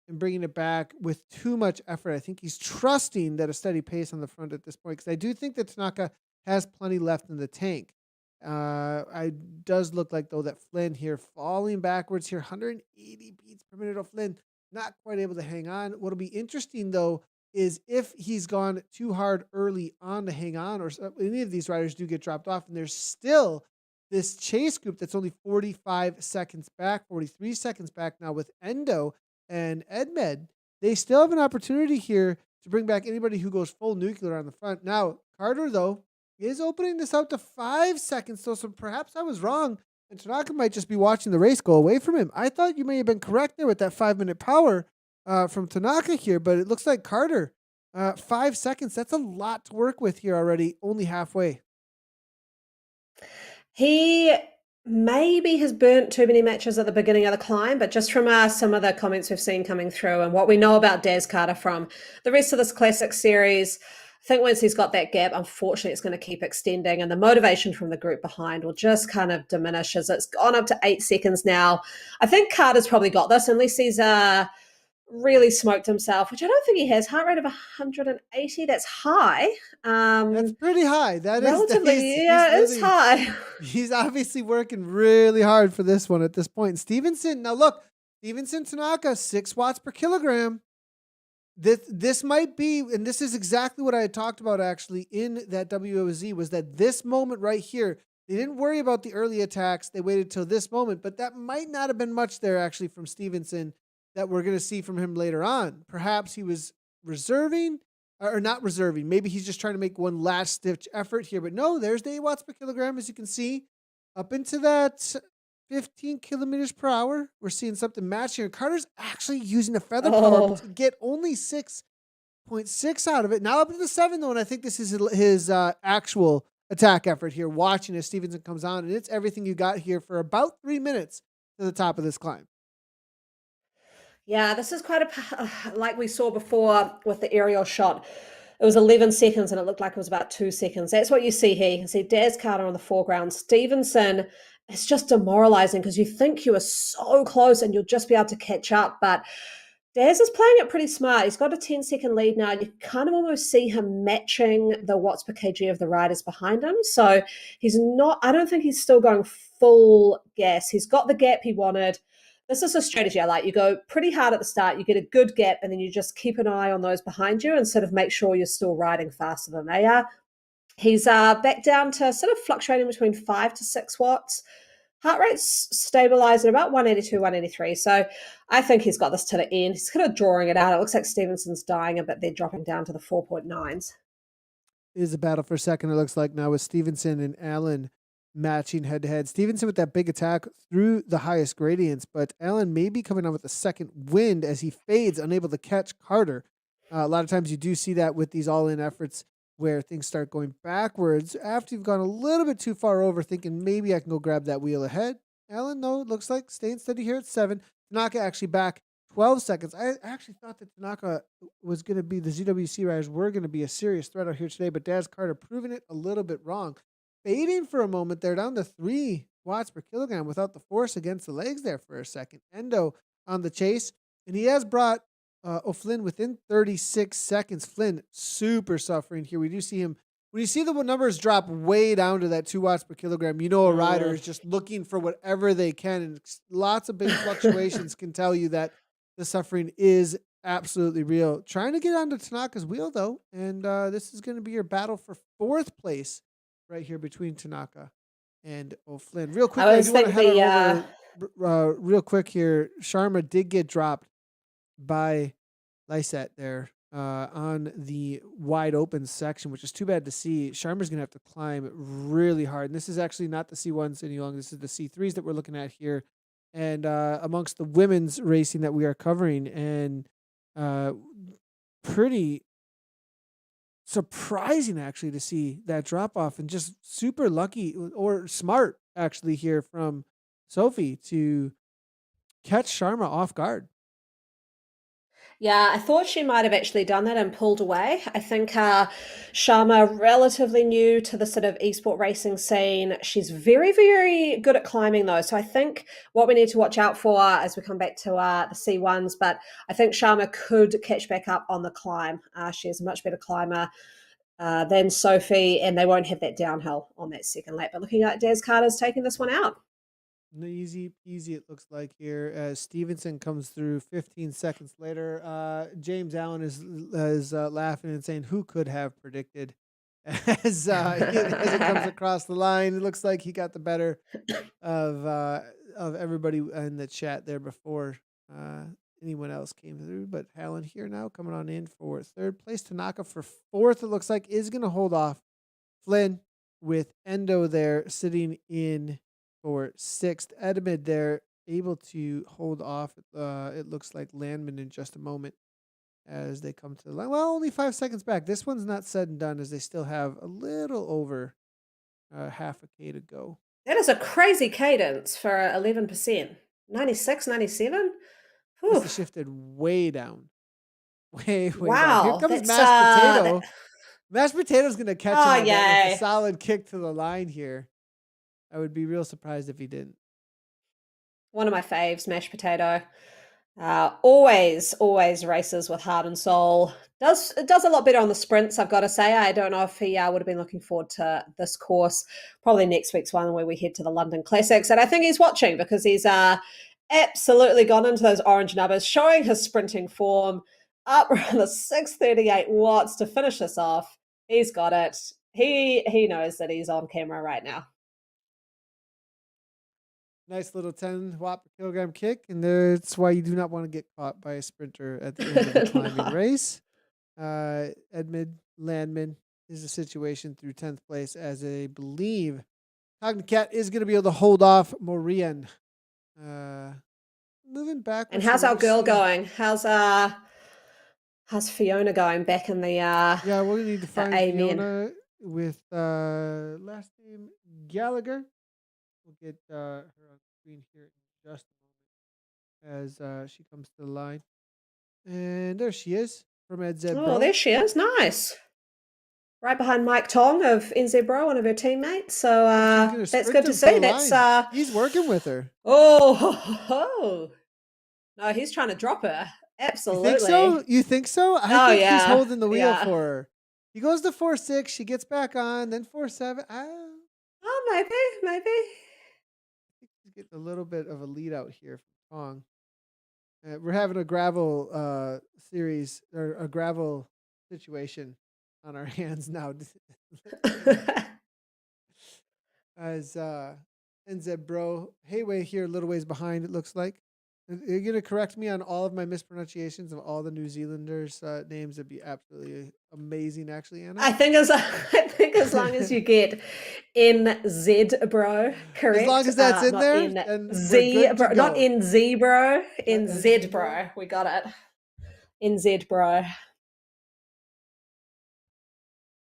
in bringing it back with too much effort. I think he's trusting that a steady pace on the front at this point, because I do think that Tanaka has plenty left in the tank. I does look like, though, that Flynn here falling backwards here, 180 beats per minute of Flynn, not quite able to hang on. What'll be interesting, though, is if he's gone too hard early on to hang on, or any of these riders do get dropped off, and there's still this chase group that's only 45 seconds back, 43 seconds back now with Endo and Edmed. They still have an opportunity here to bring back anybody who goes full nuclear on the front. Now, Carter, though, is opening this out to 5 seconds, so perhaps I was wrong, and Tanaka might just be watching the race go away from him. I thought you may have been correct there with that 5 minute power from Tanaka here, but it looks like Carter, 5 seconds, that's a lot to work with here already, only halfway. He maybe has burnt too many matches at the beginning of the climb, but just from some of the comments we've seen coming through and what we know about Daz Carter from the rest of this classic series, I think once he's got that gap, unfortunately, it's going to keep extending, and the motivation from the group behind will just kind of diminish as it's gone up to 8 seconds now. I think Carter's probably got this, unless he's really smoked himself, which I don't think he has. Heart rate of 180, that's high. That's pretty high. That is Relatively, yeah, it's high. He's obviously working really hard for this one at this point. Stevenson, now look, Stevenson Tanaka, 6 watts per kilogram. This might be, and this is exactly what I had talked about actually in that WOZ, was that this moment right here, they didn't worry about the early attacks. They waited till this moment, but that might not have been much there actually from Stevenson that we're going to see from him later on. Perhaps he was reserving or not reserving. Maybe he's just trying to make one last ditch effort here, but no, there's the 8 watts per kilogram, as you can see, up into that 15 kilometers per hour. We're seeing something match here. Carter's actually using a feather power to get only 6.6 out of it. Now up to the 7, though, and I think this is his actual attack effort here, watching as Stevenson comes on, and it's everything you got here for about 3 minutes to the top of this climb. Yeah, this is quite a, like we saw before with the aerial shot. It was 11 seconds and it looked like it was about 2 seconds. That's what you see here. You can see Daz Carter on the foreground. Stevenson, it's just demoralizing because you think you are so close and you'll just be able to catch up. But Daz is playing it pretty smart. He's got a 10-second lead now. You kind of almost see him matching the watts per kg of the riders behind him. So he's not, I don't think he's still going full gas. He's got the gap he wanted. This is a strategy I like. You go pretty hard at the start, you get a good gap, and then you just keep an eye on those behind you and sort of make sure you're still riding faster than they are. He's back down to sort of fluctuating between 5 to 6 watts. Heart rate's stabilized at about 182, 183. So I think he's got this to the end. He's kind of drawing it out. It looks like Stevenson's dying a bit. They're dropping down to the 4.9s. It is a battle for a second, it looks like now, with Stevenson and Allen matching head to head. Stevenson with that big attack through the highest gradients, but Allen may be coming on with a second wind as he fades, unable to catch Carter. A lot of times you do see that with these all-in efforts where things start going backwards after you've gone a little bit too far over, thinking maybe I can go grab that wheel ahead. Allen, though, it looks like staying steady here at 7. Tanaka actually back 12 seconds. I actually thought that Tanaka was going to be the ZWC riders were going to be a serious threat out here today, but Daz Carter proving it a little bit wrong. Fading for a moment, they're down to 3 watts per kilogram without the force against the legs there for a second. Endo on the chase, and he has brought O'Flynn within 36 seconds. Flynn super suffering here. We do see him. When you see the numbers drop way down to that 2 watts per kilogram, you know a rider is just looking for whatever they can. And lots of big fluctuations can tell you that the suffering is absolutely real. Trying to get onto Tanaka's wheel, though. And this is going to be your battle for 4th place right here between Tanaka and O'Flynn. Real quick, I do want to head on over real quick here. Sharma did get dropped by Lysette there on the wide open section, which is too bad to see. Sharma's going to have to climb really hard. And this is actually not the C1s any longer. This is the C3s that we're looking at here. And amongst the women's racing that we are covering, and pretty surprising actually to see that drop off, and just super lucky or smart actually here from Sophie to catch Sharma off guard. Yeah, I thought she might have actually done that and pulled away. I think Sharma, relatively new to the sort of esport racing scene. She's very, very good at climbing, though. So I think what we need to watch out for as we come back to the C1s, but I think Sharma could catch back up on the climb. She is a much better climber than Sophie, and they won't have that downhill on that second lap. But looking at Daz Carter's taking this one out. Easy peasy, it looks like here as Stevenson comes through 15 seconds later. James Allen is laughing and saying, "Who could have predicted?" As it comes across the line, it looks like he got the better of everybody in the chat there before anyone else came through. But Allen here now coming on in for 3rd place. Tanaka for 4th. It looks like is going to hold off Flynn, with Endo there sitting in for 6th. Edmund there able to hold off. It looks like Landman in just a moment as they come to the line. Well, only 5 seconds back. This one's not said and done as they still have a little over half a K to go. That is a crazy cadence for 11%. 96, 97? This is shifted way down. Way Wow, down. Here comes Mashed Potato. Mashed Potato's going to catch him on that with a solid kick to the line here. I would be real surprised if he didn't. One of my faves, Mashed Potato. Always races with heart and soul. Does a lot better on the sprints, I've got to say. I don't know if he would have been looking forward to this course. Probably next week's one where we head to the London Classics. And I think he's watching because he's absolutely gone into those orange numbers, showing his sprinting form up around the 638 watts to finish this off. He's got it. He knows that he's on camera right now. Nice little 10 watt per kilogram kick, and that's why you do not want to get caught by a sprinter at the end of the climbing race. Edmund Landman is the situation through 10th place, as I believe Cognicat is going to be able to hold off Morian. Moving back. And how's our girl going? How's Fiona going back in the yeah, we're going to need to find Fiona with last name Gallagher. We'll get her on screen here in just a moment as she comes to the line. And there she is from NZ Bro. Oh, there she is. Nice. Right behind Mike Tong of NZ Bro, one of her teammates. So that's good to see. He's working with her. Oh. No, he's trying to drop her. Absolutely. You think so? I think he's holding the wheel for her. He goes to 4.6. She gets back on, then 4.7. Oh, maybe. He's getting a little bit of a lead out here from Tong. We're having a gravel series or a gravel situation on our hands now. As NZ Bro, Hayway here, a little ways behind, it looks like. You're going to correct me on all of my mispronunciations of all the New Zealanders' names. It'd be absolutely amazing, actually, Anna. I think as long as you get NZ Bro correct. As long as that's in there. Z Bro, not NZ Bro, NZ Bro. We got it. NZ Bro.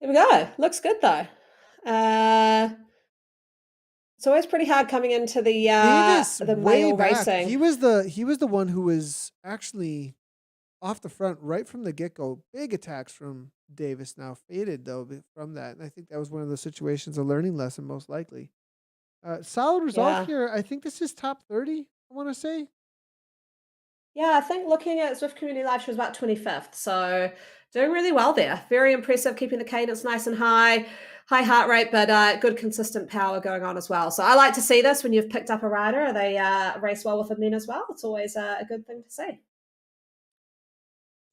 Here we go. Looks good, though. It's always pretty hard coming into Davis the way male back. racing. He was the one who was actually off the front right from the get go. Big attacks from Davis. Now faded though from that, and I think that was one of those situations, a learning lesson most likely. Solid result Yeah. here. I think this is top 30. I want to say. Yeah, I think looking at Zwift Community Live, she was about 25th. So doing really well there. Very impressive, keeping the cadence nice and high, high heart rate, but good consistent power going on as well. So I like to see this when you've picked up a rider. They race well with the men as well. It's always a good thing to see.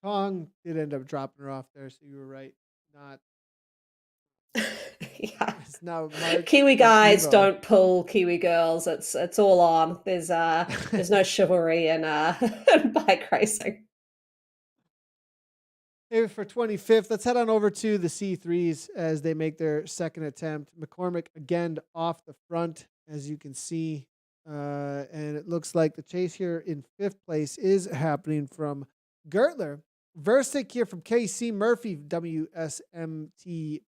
Kong did end up dropping her off there, so you were right. Not Yeah. it's now March Kiwi and guys Evo. don't pull Kiwi girls. It's all on. There's no chivalry in in bike racing. Hey, for 25th, let's head on over to the C3s as they make their second attempt. McCormick again off the front, as you can see. And it looks like the chase here in fifth place is happening from Gertler. Versick here from KC Murphy, WSMTB.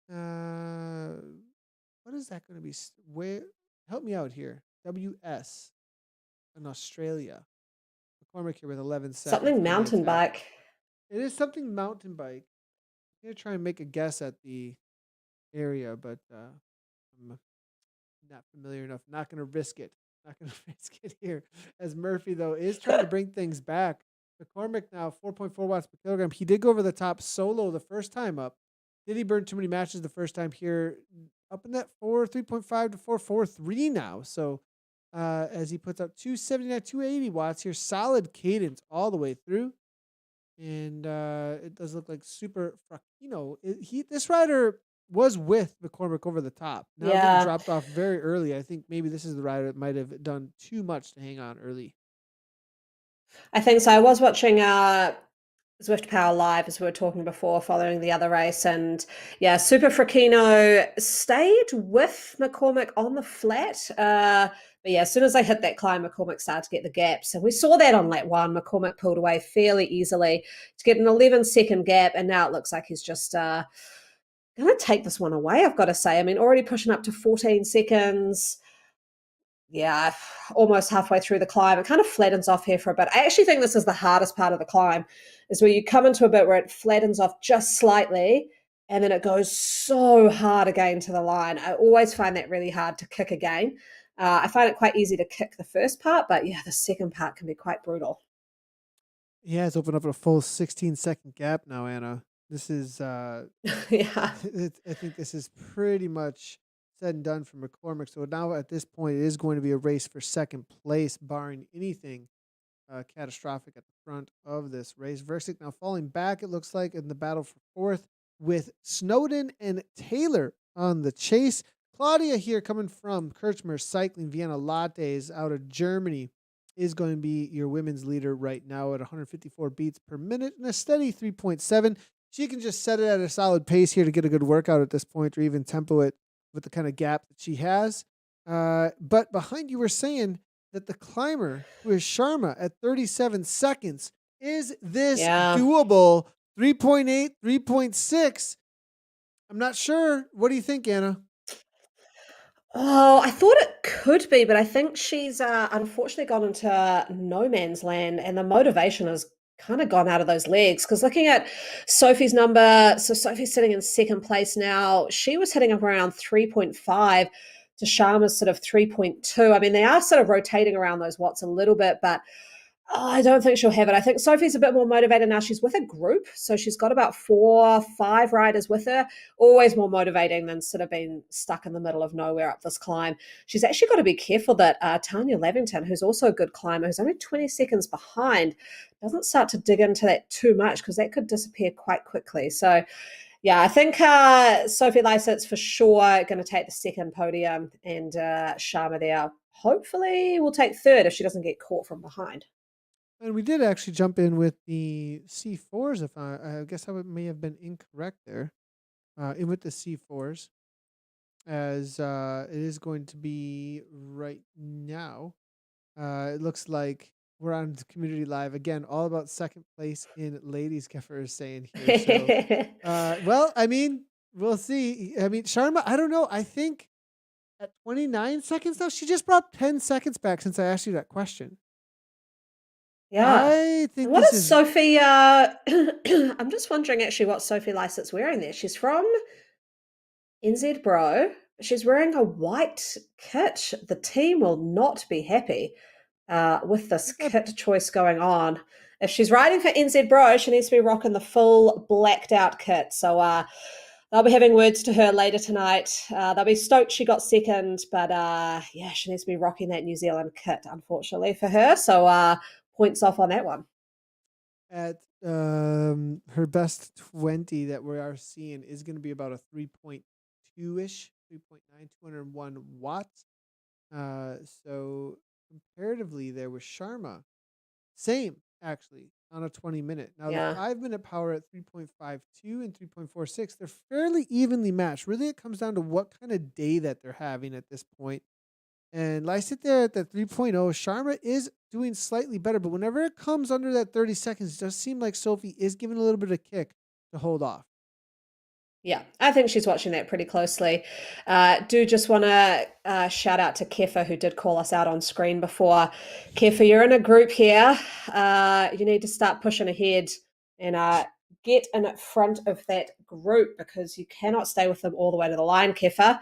What is that going to be? Where? Help me out here. WS in Australia. McCormick here with 11 seconds Something on the mountain attack. bike. It is something mountain bike. I'm gonna try and make a guess at the area, but I'm not familiar enough. Not gonna risk it. Not gonna risk it here. As Murphy though is trying to bring things back. McCormick now 4.4 watts per kilogram. He did go over the top solo the first time up. Did he burn too many matches the first time here? Up in that 3.5 to 4.43 now. So as he puts up 279, 280 watts here, solid cadence all the way through. And it does look like Super Fracchino. This rider was with McCormick over the top. Now getting Yeah. dropped off very early. I think maybe this is the rider that might have done too much to hang on early. I think so. I was watching Zwift Power Live as we were talking before, following the other race, and yeah, Super Fracchino stayed with McCormick on the flat. But yeah, as soon as they hit that climb, McCormick started to get the gaps, and we saw that on lap one. McCormick pulled away fairly easily to get an 11-second gap, and now it looks like he's just going to take this one away. I've got to say, I mean, already pushing up to 14 seconds. Yeah, almost halfway through the climb. It kind of flattens off here for a bit. I actually think this is the hardest part of the climb, is where you come into a bit where it flattens off just slightly, and then it goes so hard again to the line. I always find that really hard to kick again. I find it quite easy to kick the first part, but yeah, the second part can be quite brutal. Yeah, it's opened up a full 16-second gap now, Anna. This is Yeah. I think this is pretty much said and done for McCormick. So now at this point, it is going to be a race for second place, barring anything catastrophic at the front of this race. Versick now falling back, it looks like, in the battle for fourth with Snowden and Taylor on the chase. Claudia here coming from Kirchmer Cycling Vienna Lattes out of Germany is going to be your women's leader right now at 154 beats per minute and a steady 3.7. She can just set it at a solid pace here to get a good workout at this point, or even tempo it with the kind of gap that she has. But behind you, we're saying that the climber, who is Sharma at 37 seconds, is this Yeah. doable? 3.8, 3.6. I'm not sure. What do you think, Anna? Oh, I thought it could be, but I think she's unfortunately gone into no man's land, and the motivation has kind of gone out of those legs. Because looking at Sophie's number, so Sophie's sitting in second place now. She was hitting up around 3.5 to Sharma's sort of 3.2. I mean, they are sort of rotating around those watts a little bit, but I don't think she'll have it. I think Sophie's a bit more motivated now. She's with a group, so she's got about 4, 5 riders with her. Always more motivating than sort of being stuck in the middle of nowhere up this climb. She's actually got to be careful that Tanya Lavington, who's also a good climber, who's only 20 seconds behind, doesn't start to dig into that too much, because that could disappear quite quickly. So, yeah, I think Sophie Lysett's for sure going to take the second podium, and Sharma there hopefully will take third if she doesn't get caught from behind. And we did actually jump in with the C4s. If I guess I may have been incorrect there. In with the C4s, as it is going to be right now. It looks like we're on Community Live again, all about second place in ladies. Keffer is saying here. So, well, I mean, we'll see. I mean, Sharma, I don't know. I think At 29 seconds though, she just brought 10 seconds back since I asked you that question. Yeah. I And think what this is is Sophie, I'm just wondering actually what Sophie Lycett's wearing there. She's from NZ Bro. She's wearing a white kit. The team will not be happy with I this think that kit choice going on. If she's riding for NZ Bro, she needs to be rocking the full blacked out kit. So they'll be having words to her later tonight. They'll be stoked she got second, but yeah, she needs to be rocking that New Zealand kit, unfortunately for her. So points off on that one. at her best 20 that we are seeing is going to be about a 3.2-ish, 3.9, 201 watts. So comparatively there with Sharma, same actually on a 20-minute. Now the Yeah. 5-minute power at 3.52 and 3.46, they're fairly evenly matched. Really, it comes down to what kind of day that they're having at this point. And I sit there at the 3.0. Sharma is doing slightly better, but whenever it comes under that 30 seconds, it does seem like Sophie is giving a little bit of kick to hold off. Yeah, I think she's watching that pretty closely. Do just want to shout out to Kefa, who did call us out on screen before. Kefa, you're in a group here. You need to start pushing ahead and get in front of that group because you cannot stay with them all the way to the line, Kefa.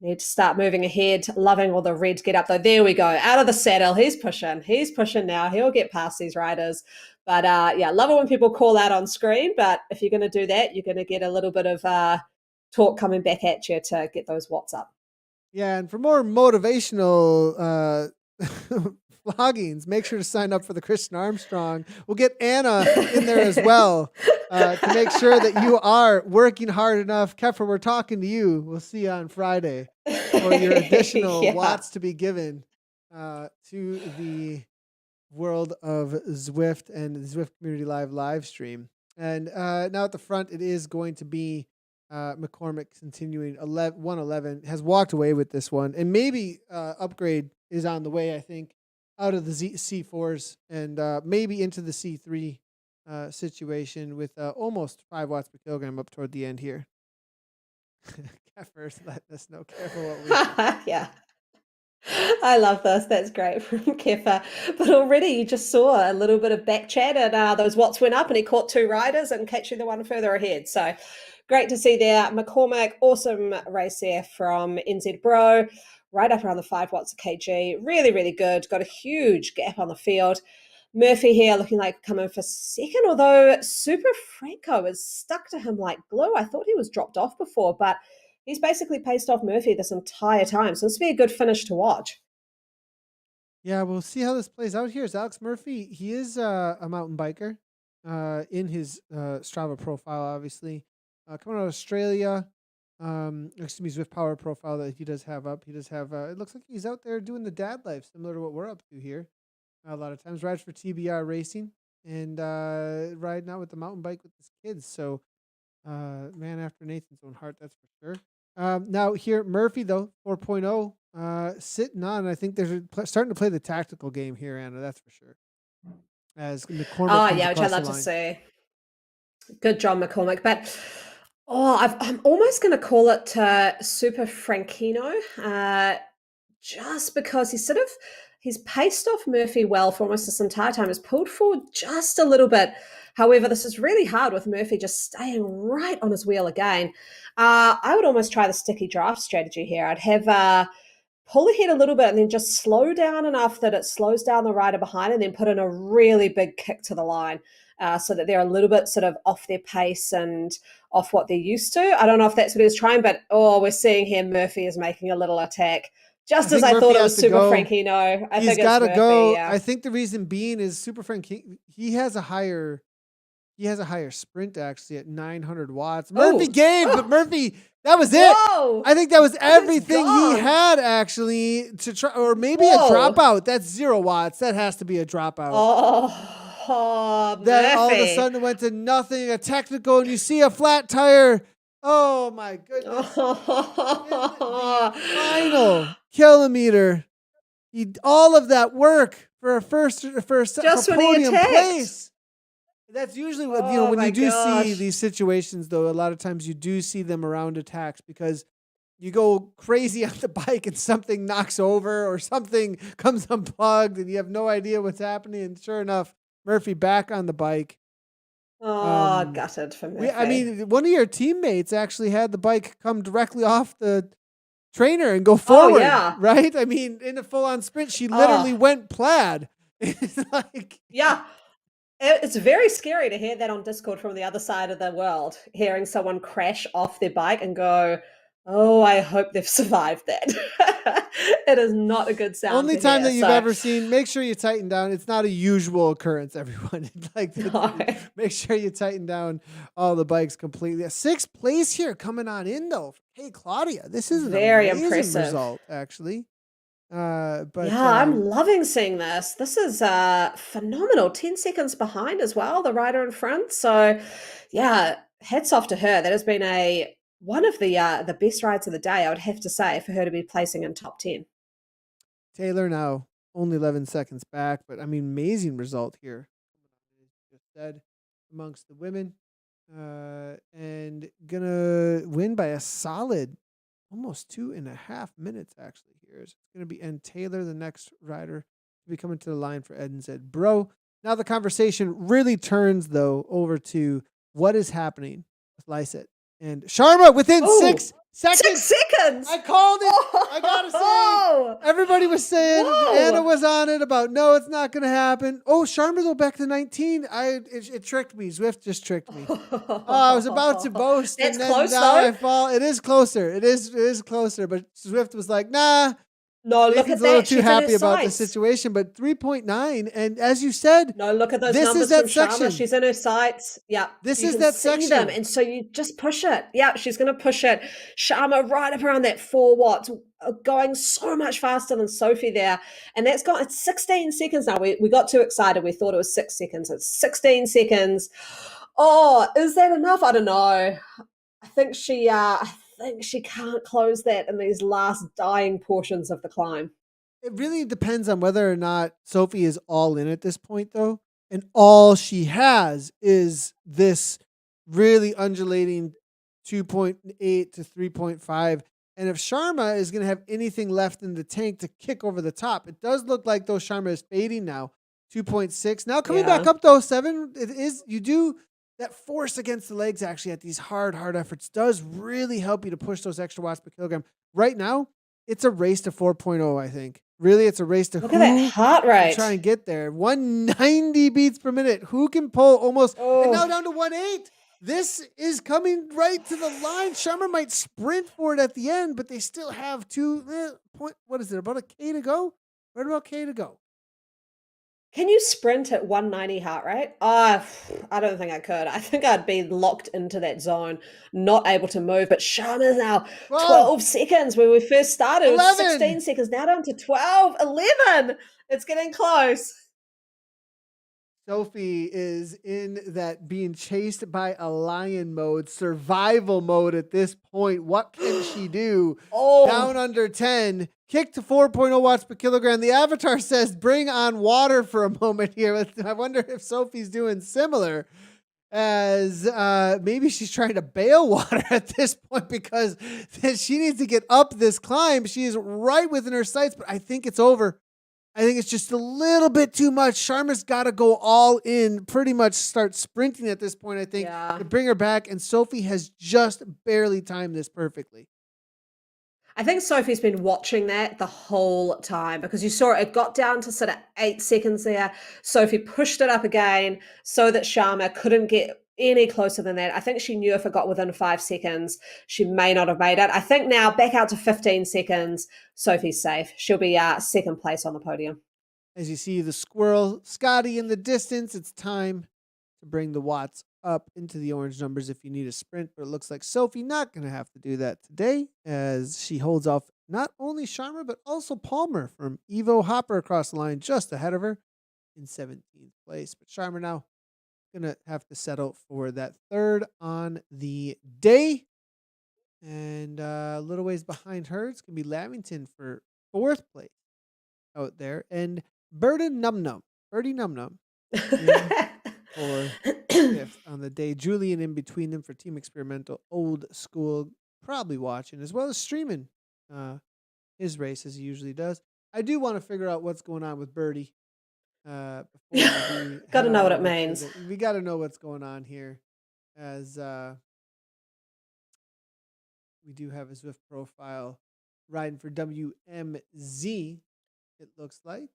Need to start moving ahead. Loving all the red get up though. There we go. Out of the saddle. He's pushing. He's pushing now. He'll get past these riders. But yeah, love it when people call out on screen. But if you're going to do that, you're going to get a little bit of talk coming back at you to get those watts up. Yeah, and for more motivational floggings, make sure to sign up for the Christian Armstrong. We'll get Anna in there as well to make sure that you are working hard enough. Kefra, we're talking to you. We'll see you on Friday for your additional Yeah. watts to be given to the world of Zwift and the Zwift Community live stream. And now at the front, it is going to be McCormick continuing 111, has walked away with this one. And maybe upgrade is on the way, I think, out of the C4s and maybe into the C3 situation with almost 5 watts per kilogram up toward the end here. First, let us know. Careful what we say. Yeah. I love this. That's great from Kefa. But already you just saw a little bit of back chat and those watts went up and he caught 2 riders and catching the one further ahead. So great to see there. McCormick, awesome race there from NZ Bro, right up around the 5 watts a kg. Really, really good. Got a huge gap on the field. Murphy here looking like coming for second, although Super Franco is stuck to him like glue. I thought he was dropped off before, but he's basically paced off Murphy this entire time. So this will be a good finish to watch. Yeah, we'll see how this plays out. Here's Alex Murphy. He is a mountain biker in his Strava profile, obviously. Coming out of Australia. Excuse me, Zwift Power profile that he does have up. He does have, it looks like he's out there doing the dad life, similar to what we're up to here. A lot of times rides for TBR Racing and riding out with the mountain bike with his kids. So, man after Nathan's own heart, that's for sure. Now here, Murphy, though, 4.0, sitting on. I think they're starting to play the tactical game here, Anna, that's for sure. As McCormick comes Yeah, which I across the love to line. see. Good job, McCormick. But I'm almost going to call it Super Franchino, just because he's paced off Murphy well for almost this entire time. He's pulled forward just a little bit. However, this is really hard with Murphy just staying right on his wheel again. I would almost try the sticky draft strategy here. I'd have pull ahead a little bit and then just slow down enough that it slows down the rider behind and then put in a really big kick to the line so that they're a little bit sort of off their pace and off what they're used to. I don't know if that's what he was trying, but we're seeing here Murphy is making a little attack. Just as I thought it was Super Franchino. I think it's got to Murphy, go. yeah. I think the reason being is Super Franchino, he has a higher sprint actually at 900 watts. Murphy but Murphy, that was it. Whoa. I think that was everything he had actually to try, or maybe a dropout. That's 0 watts. That has to be a dropout. Then all of a sudden it went to nothing, a technical, and you see a flat tire. Oh my goodness. Final kilometer. All of that work for a podium place. That's usually what, when you do see these situations, though, a lot of times you do see them around attacks because you go crazy on the bike and something knocks over or something comes unplugged and you have no idea what's happening. And sure enough, Murphy back on the bike. Oh, Um, gutted for I Murphy. mean, one of your teammates actually had the bike come directly off the trainer and go Oh, forward, yeah. right? I mean, in a full-on sprint, she literally Oh, went plaid. It's like, yeah. It's very scary to hear that on Discord from the other side of the world, hearing someone crash off their bike and go, "Oh, I hope they've survived that." It is not a good sound only to time hear. that you've So, ever seen. Make sure you tighten down. It's not a usual occurrence, everyone. no, Make sure you tighten down all the bikes completely. Sixth place here coming on in though. Hey, Claudia, this is an very amazing impressive. result, actually. But Yeah, I'm loving seeing this. This is phenomenal. 10 seconds behind as well, the rider in front. So, yeah, hats off to her. That has been a one of the best rides of the day, I would have to say, for her to be placing in top 10. Taylor now only 11 seconds back, but I mean, amazing result here. Just said amongst the women, and gonna win by a solid almost 2.5 minutes actually here. It's gonna be and Taylor, the next rider, to be coming to the line for Ed and said, bro. Now the conversation really turns though over to what is happening with Lysette and Sharma within Oh, 6 seconds. 6 seconds. I called it. I gotta say, Oh, everybody was saying Anna whoa. was on it about no, it's not gonna happen. Oh, Sharma though back to 19. It tricked me. Zwift just tricked me. Oh, I was about to boast, That's and then close now though. I fall. It is closer. It is closer. But Zwift was like, nah. No, look Nathan's at a little that. too She's in her happy about the sights. situation. But 3.9, and as you said, No, look at those this is numbers from that Sharma. section. She's in her sights. Yeah, This you is can that see them. section. And so you just push it. Yeah, she's going to push it. Sharma right up around that 4 watts, going so much faster than Sophie there. And that's got, it's 16 seconds now. We got too excited. We thought it was 6 seconds. It's 16 seconds. Oh, is that enough? I don't know. I think she can't close that in these last dying portions of the climb. It really depends on whether or not Sophie is all in at this point, though. And all she has is this really undulating 2.8 to 3.5. And if Sharma is going to have anything left in the tank to kick over the top, it does look like though Sharma is fading now. 2.6. Now coming back Yeah. up though, 7. It is, you do that force against the legs actually at these hard efforts does really help you to push those extra watts per kilogram. Right now, it's a race to 4.0, I think. Really, it's a race to Look at that who heart can try rate. and get there. 190 beats per minute. Who can pull almost, and now Oh, down to 1.8. This is coming right to the line. Sharma might sprint for it at the end, but they still have what is it, about a K to go? Right about K to go. can you sprint at 190 heart rate? I don't think I could. I think I'd be locked into that zone, not able to move. But Sharma's now 12, 12 seconds. When we first started, it was 11. 16 seconds. Now down to 12, 11. It's getting close. Sophie is in that being chased by a lion mode, survival mode at this point. What can she do? Down Oh, under 10, kick to 4.0 watts per kilogram. The avatar says, bring on water for a moment here. I wonder if Sophie's doing similar as maybe she's trying to bail water at this point because she needs to get up this climb. She is right within her sights, but I think it's over. I think it's just a little bit too much. Sharma's got to go all in, pretty much start sprinting at this point, I think, yeah. to bring her back. And Sophie has just barely timed this perfectly. I think Sophie's been watching that the whole time because you saw it got down to sort of 8 seconds there. Sophie pushed it up again so that Sharma couldn't get any closer than that. I think she knew if it got within 5 seconds, she may not have made it. I think now back out to 15 seconds, Sophie's safe. She'll be second place on the podium. As you see the squirrel, Scotty in the distance, it's time to bring the watts up into the orange numbers if you need a sprint. But it looks like Sophie not going to have to do that today as she holds off not only Sharma, but also Palmer from Evo Hopper across the line just ahead of her in 17th place. But Sharma now going to have to settle for that third on the day. And a little ways behind her, it's going to be Lamington for fourth place out there. And Birdie Num Num in for fifth on the day. Julian in between them for Team Experimental, old school probably watching, as well as streaming his race as he usually does. I do want to figure out what's going on with Birdie before we do Got head to know on what it over to means. the. We got to know what's going on here, as we do have a Zwift profile riding for WMZ. It looks like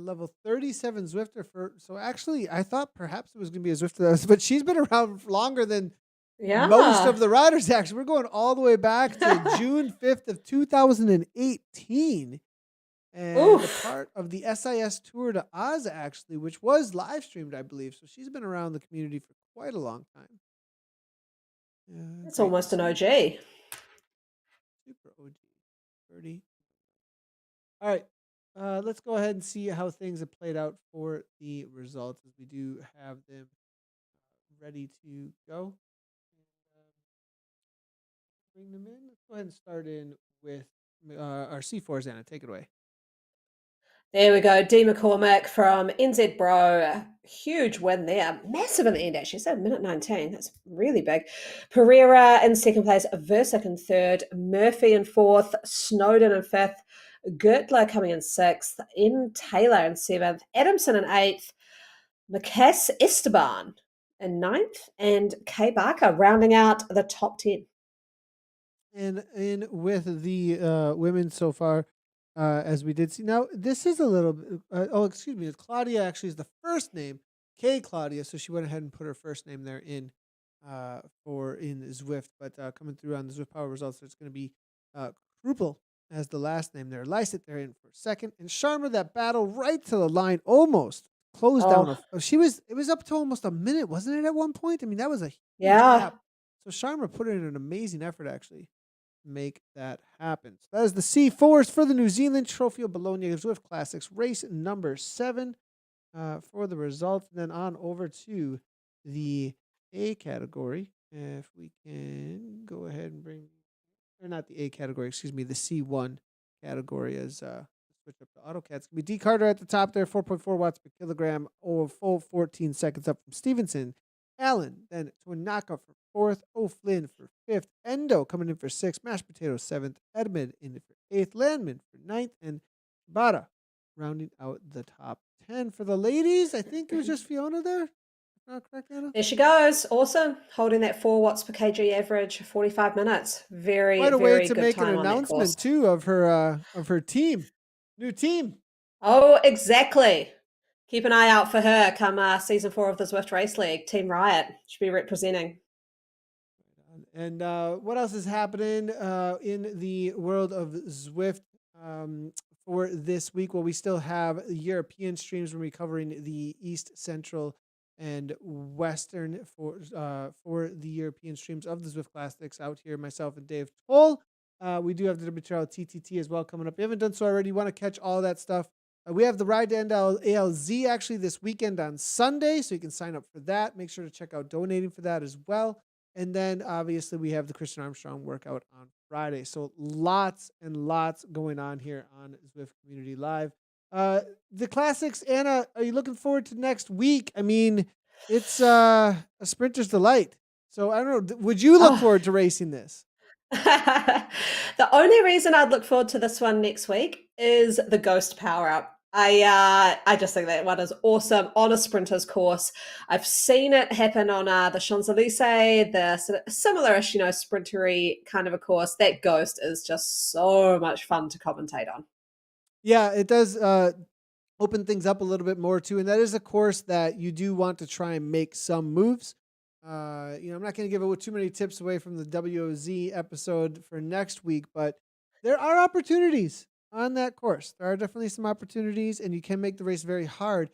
level 37 Zwifter for. So actually, I thought perhaps it was going to be a Zwifter, but she's been around longer than most Yeah. of the riders. Actually, we're going all the way back to June 5th of 2018. And a Oof. part of the SIS Tour de Oz, actually, which was live streamed, I believe. So she's been around the community for quite a long time. It's Great to almost an see. OG. Super OG. Birdie. All right. Let's go ahead and see how things have played out for the results, as we do have them ready to go. Bring them in. Let's go ahead and start in with our C4s, Anna. Take it away. There we go. D McCormick from NZ Bro. Huge win there. Massive in the end, actually. So minute 19. That's really big. Pereira in second place. Versick in third. Murphy in fourth. Snowden in fifth. Gertler coming in sixth. N. Taylor in seventh. Adamson in eighth. Macass Esteban in ninth. And Kay Barker rounding out the top 10. And in with the women so far, as we did see. Now, this is a little bit. Excuse me. Claudia actually is the first name, K Claudia. So she went ahead and put her first name there for in Zwift. But coming through on the Zwift Power results, it's going to be Krupel as the last name there. Lysett there in for second. And Sharma, that battle right to the line, almost closed down. It was up to almost a minute, wasn't it, at one point? I mean, that was a huge Yeah. gap. So Sharma put in an amazing effort, actually, make that happen. So that is the C4s for the New Zealand Trofeo Bologna Zwift Classics race number 7 for the results. And then on over to the A category. If we can go ahead and bring, or not the A category, excuse me, the C1 category, as switch up to AutoCAD. It's going to be D. Carter at the top there, 4.4 watts per kilogram, full 14 seconds up from Stevenson. Allen, then Tanaka for fourth, O'Flynn for fifth, Endo coming in for sixth, Mashed Potato seventh, Edmund in for eighth, Landman for ninth, and Bada rounding out the top 10. For the ladies, I think it was just Fiona there. Correct, Anna? There she goes. Awesome. Holding that 4 watts per kg average, 45 minutes. Very, Quite a way very to good make an time on that course. announcement too of her team, new team. Oh, exactly. Keep an eye out for her come season 4 of the Zwift Race League. Team Riot should be representing. And what else is happening in the world of Zwift for this week? Well, we still have European streams. We're covering the East, Central, and Western for the European streams of the Zwift Classics out here. Myself and Dave Toll. We do have the WTRL TTT as well coming up. If you haven't done so already, you want to catch all that stuff. We have the Ride to End ALZ actually this weekend on Sunday, so you can sign up for that. Make sure to check out donating for that as well. And then obviously we have the Christian Armstrong workout on Friday. So lots and lots going on here on Zwift Community Live. The classics, Anna, are you looking forward to next week? I mean, it's a sprinter's delight. So I don't know, would you look forward to racing this? The only reason I'd look forward to this one next week is the Ghost Power Up. I just think that one is awesome on a sprinter's course. I've seen it happen on the Champs-Élysées, the sort of similar-ish, sprintery kind of a course. That Ghost is just so much fun to commentate on. Yeah, it does open things up a little bit more too, and that is a course that you do want to try and make some moves. I'm not going to give too many tips away from the WOZ episode for next week, but there are opportunities on that course. There are definitely some opportunities, and you can make the race very hard.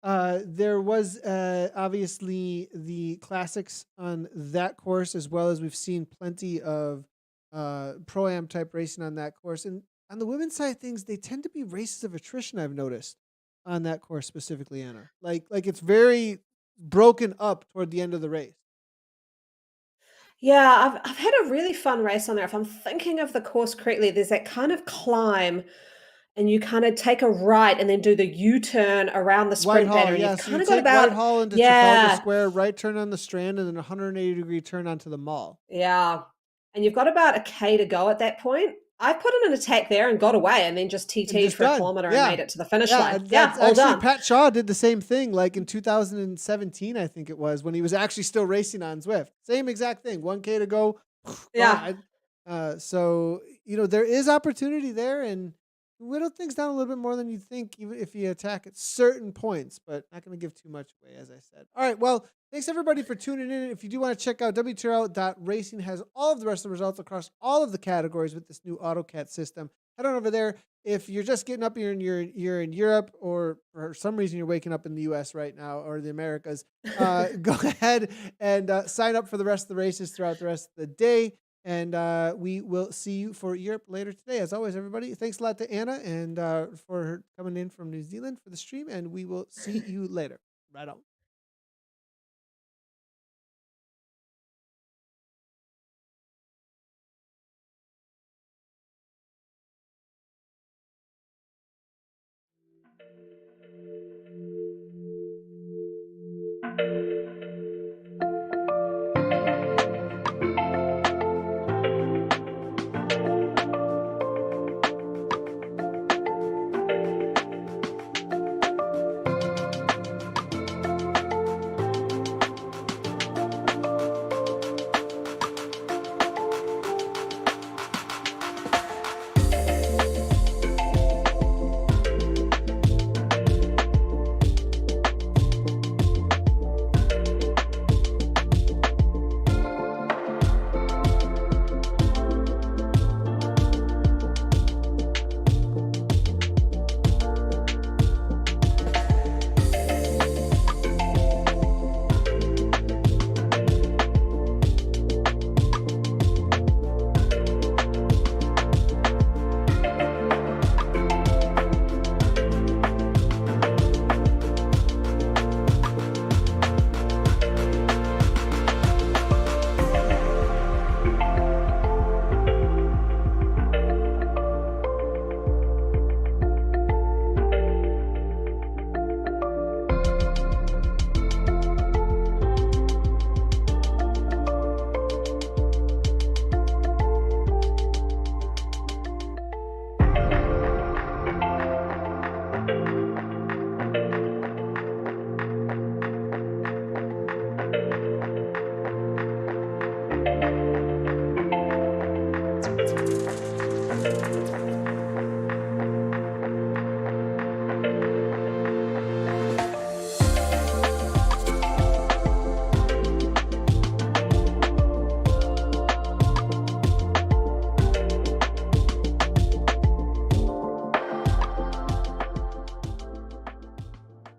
There was obviously the classics on that course, as well as we've seen plenty of pro-am type racing on that course. And on the women's side of things, they tend to be races of attrition, I've noticed, on that course specifically, Anna. Like it's very broken up toward the end of the race. Yeah, I've had a really fun race on there. If I'm thinking of the course correctly, there's that kind of climb and you kind of take a right and then do the U-turn around the sprint Whitehall, banner. And yeah. you've So kind you of got take about, Whitehall into Trafalgar Square, right turn on the Strand, and then a 180-degree turn onto the Mall. Yeah. and you've got about a K to go at that point. I put in an attack there and got away and then just And TT'd just for a done. kilometer and Yeah. made it to the finish Yeah, line. and Yeah, that's all actually done. Pat Shaw did the same thing, like in 2017, I think it was, when he was actually still racing on Zwift. Same exact thing. 1K to go. Yeah. Gone. So there is opportunity there, and whittle things down a little bit more than you think, even if you attack at certain points. But not going to give too much away, as I said. All right. Well, thanks everybody for tuning in. If you do want to check out WTRL.racing, has all of the rest of the results across all of the categories with this new AutoCAT system. Head on over there. If you're just getting up here and you're in Europe, or for some reason you're waking up in the US right now, or the Americas, go ahead and sign up for the rest of the races throughout the rest of the day. And we will see you for Europe later today. As always, everybody, thanks a lot to Anna and for her coming in from New Zealand for the stream. And we will see you later. Right on.